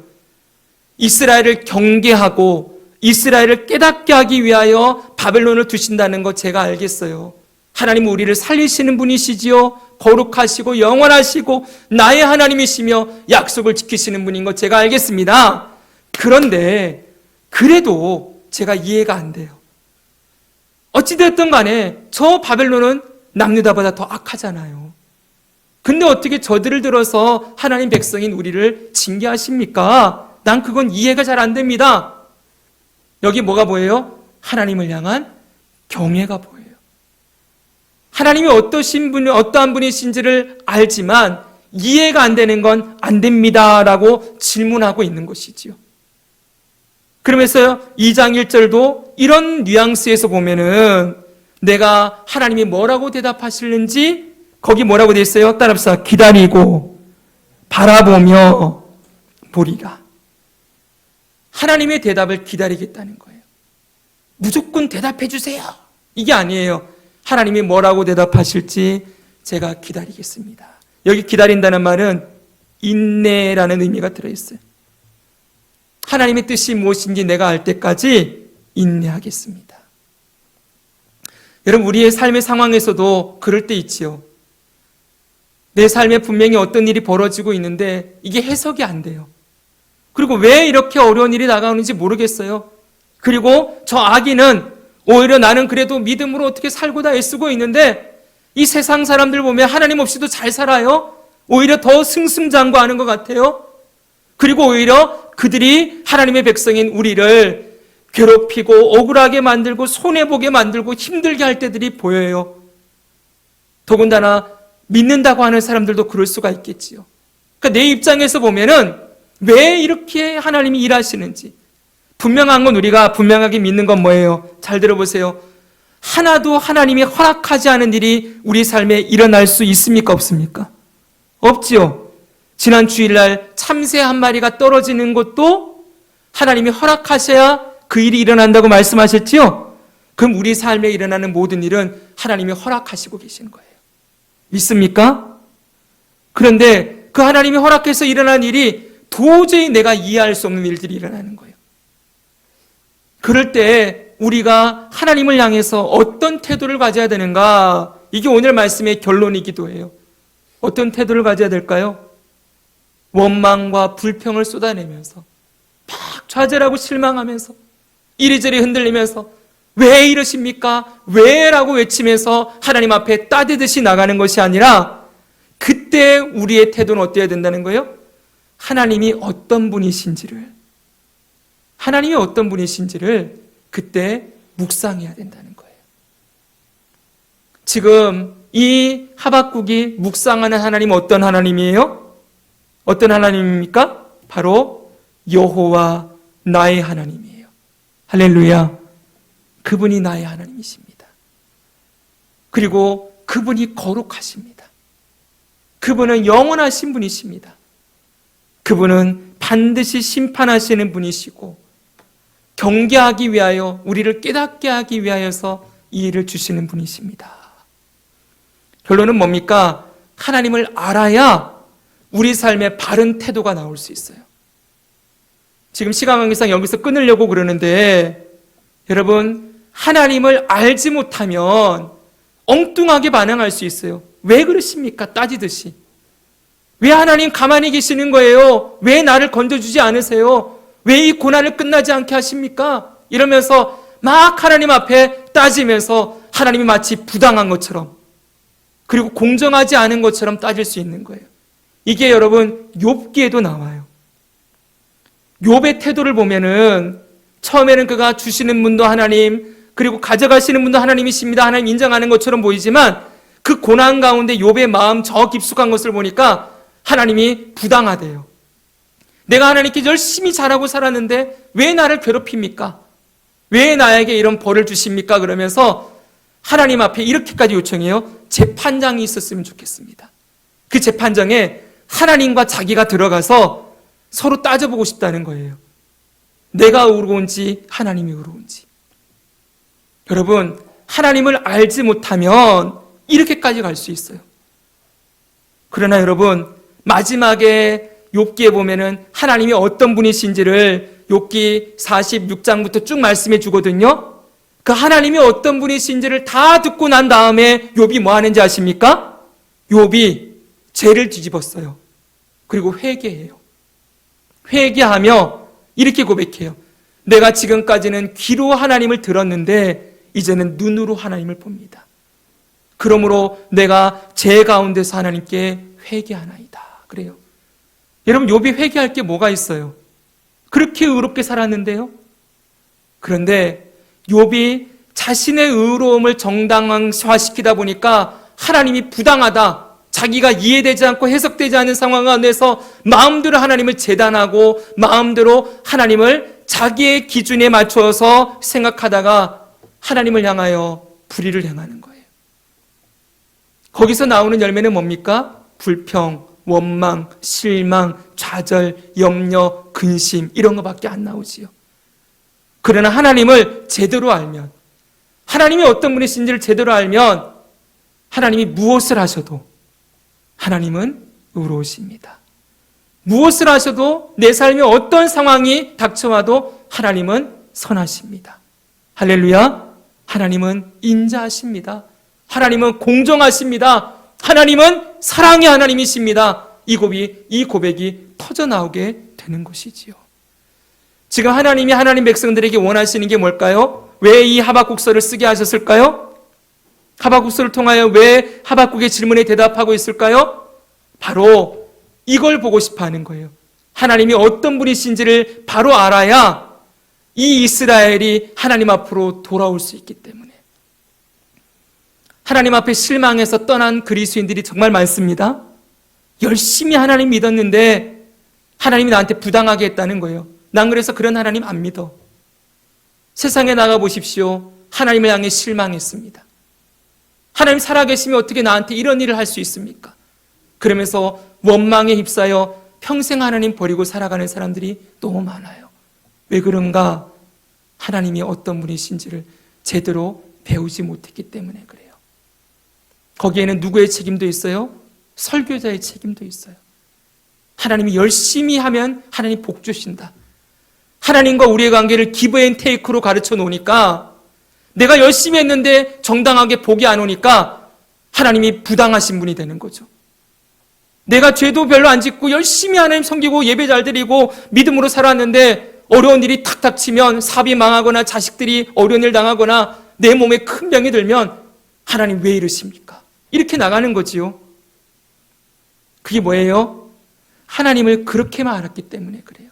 이스라엘을 경계하고 이스라엘을 깨닫게 하기 위하여 바벨론을 두신다는 거 제가 알겠어요. 하나님은 우리를 살리시는 분이시지요. 거룩하시고 영원하시고 나의 하나님이시며 약속을 지키시는 분인 거 제가 알겠습니다. 그런데 그래도 제가 이해가 안 돼요. 어찌됐든 간에 저 바벨론은 남유다보다 더 악하잖아요. 근데 어떻게 저들을 들어서 하나님 백성인 우리를 징계하십니까? 난 그건 이해가 잘 안 됩니다. 여기 뭐가 보여요? 하나님을 향한 경외가 보여요. 하나님이 어떠한 분이신지를 알지만 이해가 안 되는 건 안 됩니다라고 질문하고 있는 것이지요. 그러면서 2장 1절도 이런 뉘앙스에서 보면은 내가 하나님이 뭐라고 대답하실는지 거기 뭐라고 되어 있어요? 따라합시다. 기다리고 바라보며 보리라. 하나님의 대답을 기다리겠다는 거예요. 무조건 대답해 주세요. 이게 아니에요. 하나님이 뭐라고 대답하실지 제가 기다리겠습니다. 여기 기다린다는 말은 인내라는 의미가 들어있어요. 하나님의 뜻이 무엇인지 내가 알 때까지 인내하겠습니다. 여러분, 우리의 삶의 상황에서도 그럴 때 있지요. 내 삶에 분명히 어떤 일이 벌어지고 있는데 이게 해석이 안 돼요. 그리고 왜 이렇게 어려운 일이 다가오는지 모르겠어요. 그리고 저 아기는 오히려 나는 그래도 믿음으로 어떻게 살고 다 애쓰고 있는데 이 세상 사람들 보면 하나님 없이도 잘 살아요. 오히려 더 승승장구하는 것 같아요. 그리고 오히려 그들이 하나님의 백성인 우리를 괴롭히고 억울하게 만들고 손해보게 만들고 힘들게 할 때들이 보여요. 더군다나 믿는다고 하는 사람들도 그럴 수가 있겠지요. 그러니까 내 입장에서 보면은 왜 이렇게 하나님이 일하시는지 분명한 건, 우리가 분명하게 믿는 건 뭐예요? 잘 들어보세요. 하나도 하나님이 허락하지 않은 일이 우리 삶에 일어날 수 있습니까? 없습니까? 없지요. 지난 주일날 참새 한 마리가 떨어지는 것도 하나님이 허락하셔야 그 일이 일어난다고 말씀하셨지요? 그럼 우리 삶에 일어나는 모든 일은 하나님이 허락하시고 계시는 거예요. 믿습니까? 그런데 그 하나님이 허락해서 일어난 일이 도저히 내가 이해할 수 없는 일들이 일어나는 거예요. 그럴 때 우리가 하나님을 향해서 어떤 태도를 가져야 되는가? 이게 오늘 말씀의 결론이기도 해요. 어떤 태도를 가져야 될까요? 원망과 불평을 쏟아내면서 막 좌절하고 실망하면서 이리저리 흔들리면서 왜 이러십니까? 왜? 라고 외치면서 하나님 앞에 따뜻이 나가는 것이 아니라 그때 우리의 태도는 어때야 된다는 거예요? 하나님이 어떤 분이신지를 그때 묵상해야 된다는 거예요. 지금 이 하박국이 묵상하는 하나님 어떤 하나님이에요? 어떤 하나님입니까? 바로 여호와 나의 하나님이에요. 할렐루야. 그분이 나의 하나님이십니다. 그리고 그분이 거룩하십니다. 그분은 영원하신 분이십니다. 그분은 반드시 심판하시는 분이시고 경계하기 위하여, 우리를 깨닫게 하기 위하여서 이 일을 주시는 분이십니다. 결론은 뭡니까? 하나님을 알아야 우리 삶에 바른 태도가 나올 수 있어요. 지금 시간 관계상 여기서 끊으려고 그러는데, 여러분, 하나님을 알지 못하면 엉뚱하게 반응할 수 있어요. 왜 그러십니까? 따지듯이. 왜 하나님 가만히 계시는 거예요? 왜 나를 건져주지 않으세요? 왜 이 고난을 끝나지 않게 하십니까? 이러면서 막 하나님 앞에 따지면서 하나님이 마치 부당한 것처럼, 그리고 공정하지 않은 것처럼 따질 수 있는 거예요. 이게 여러분 욥기에도 나와요. 욥의 태도를 보면은 처음에는 그가 주시는 분도 하나님, 그리고 가져가시는 분도 하나님이십니다, 하나님 인정하는 것처럼 보이지만 그 고난 가운데 욥의 마음 저 깊숙한 것을 보니까 하나님이 부당하대요. 내가 하나님께 열심히 잘하고 살았는데 왜 나를 괴롭힙니까? 왜 나에게 이런 벌을 주십니까? 그러면서 하나님 앞에 이렇게까지 요청해요. 재판장이 있었으면 좋겠습니다. 그 재판정에 하나님과 자기가 들어가서 서로 따져보고 싶다는 거예요. 내가 의로운지 하나님이 의로운지. 여러분, 하나님을 알지 못하면 이렇게까지 갈 수 있어요. 그러나 여러분, 마지막에 욥기에 보면은 하나님이 어떤 분이신지를 욥기 46장부터 쭉 말씀해 주거든요. 그 하나님이 어떤 분이신지를 다 듣고 난 다음에 욥이 뭐 하는지 아십니까? 욥이 죄를 뒤집었어요. 그리고 회개해요. 회개하며 이렇게 고백해요. 내가 지금까지는 귀로 하나님을 들었는데 이제는 눈으로 하나님을 봅니다. 그러므로 내가 죄 가운데서 하나님께 회개하나이다. 그래요. 여러분, 욥이 회개할 게 뭐가 있어요? 그렇게 의롭게 살았는데요. 그런데 욥이 자신의 의로움을 정당화시키다 보니까 하나님이 부당하다, 자기가 이해되지 않고 해석되지 않은 상황 안에서 마음대로 하나님을 재단하고 마음대로 하나님을 자기의 기준에 맞춰서 생각하다가 하나님을 향하여 불의를 행하는 거예요. 거기서 나오는 열매는 뭡니까? 불평, 원망, 실망, 좌절, 염려, 근심, 이런 것밖에 안 나오지요. 그러나 하나님을 제대로 알면, 하나님이 어떤 분이신지를 제대로 알면 하나님이 무엇을 하셔도 하나님은 의로우십니다. 무엇을 하셔도 내 삶에 어떤 상황이 닥쳐와도 하나님은 선하십니다. 할렐루야. 하나님은 인자하십니다. 하나님은 공정하십니다. 하나님은 사랑의 하나님이십니다. 이 고백이 터져나오게 되는 것이지요. 지금 하나님이 하나님 백성들에게 원하시는 게 뭘까요? 왜 이 하박국서를 쓰게 하셨을까요? 하박국서를 통하여 왜 하박국의 질문에 대답하고 있을까요? 바로 이걸 보고 싶어 하는 거예요. 하나님이 어떤 분이신지를 바로 알아야 이 이스라엘이 하나님 앞으로 돌아올 수 있기 때문에. 하나님 앞에 실망해서 떠난 그리스도인들이 정말 많습니다. 열심히 하나님 믿었는데 하나님이 나한테 부당하게 했다는 거예요. 난 그래서 그런 하나님 안 믿어. 세상에 나가 보십시오. 하나님을 향해 실망했습니다. 하나님 살아계시면 어떻게 나한테 이런 일을 할 수 있습니까? 그러면서 원망에 휩싸여 평생 하나님 버리고 살아가는 사람들이 너무 많아요. 왜 그런가? 하나님이 어떤 분이신지를 제대로 배우지 못했기 때문에 그래요. 거기에는 누구의 책임도 있어요? 설교자의 책임도 있어요. 하나님이 열심히 하면 하나님 복 주신다. 하나님과 우리의 관계를 기브 앤 테이크로 가르쳐 놓으니까 내가 열심히 했는데 정당하게 복이 안 오니까 하나님이 부당하신 분이 되는 거죠. 내가 죄도 별로 안 짓고 열심히 하나님 섬기고 예배 잘 드리고 믿음으로 살았는데 어려운 일이 탁 닥치면 사업이 망하거나 자식들이 어려운 일 당하거나 내 몸에 큰 병이 들면 하나님 왜 이러십니까? 이렇게 나가는 거지요. 그게 뭐예요? 하나님을 그렇게만 알았기 때문에 그래요.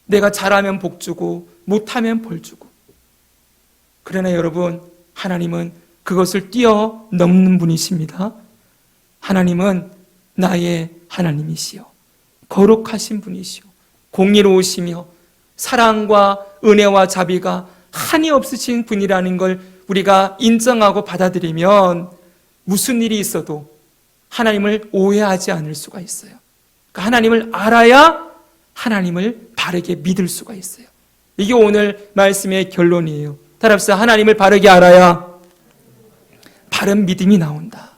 내가 잘하면 복 주고 못하면 벌 주고. 그러나 여러분, 하나님은 그것을 뛰어넘는 분이십니다. 하나님은 나의 하나님이시요 거룩하신 분이시요 공의로우시며 사랑과 은혜와 자비가 한이 없으신 분이라는 걸 우리가 인정하고 받아들이면 무슨 일이 있어도 하나님을 오해하지 않을 수가 있어요. 그러니까 하나님을 알아야 하나님을 바르게 믿을 수가 있어요. 이게 오늘 말씀의 결론이에요. 따라합시다. 하나님을 바르게 알아야 바른 믿음이 나온다.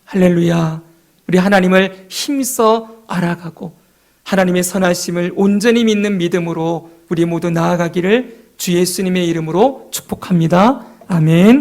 할렐루야. 우리 하나님을 힘써 알아가고 하나님의 선하심을 온전히 믿는 믿음으로 우리 모두 나아가기를 주 예수님의 이름으로 축복합니다. 아멘.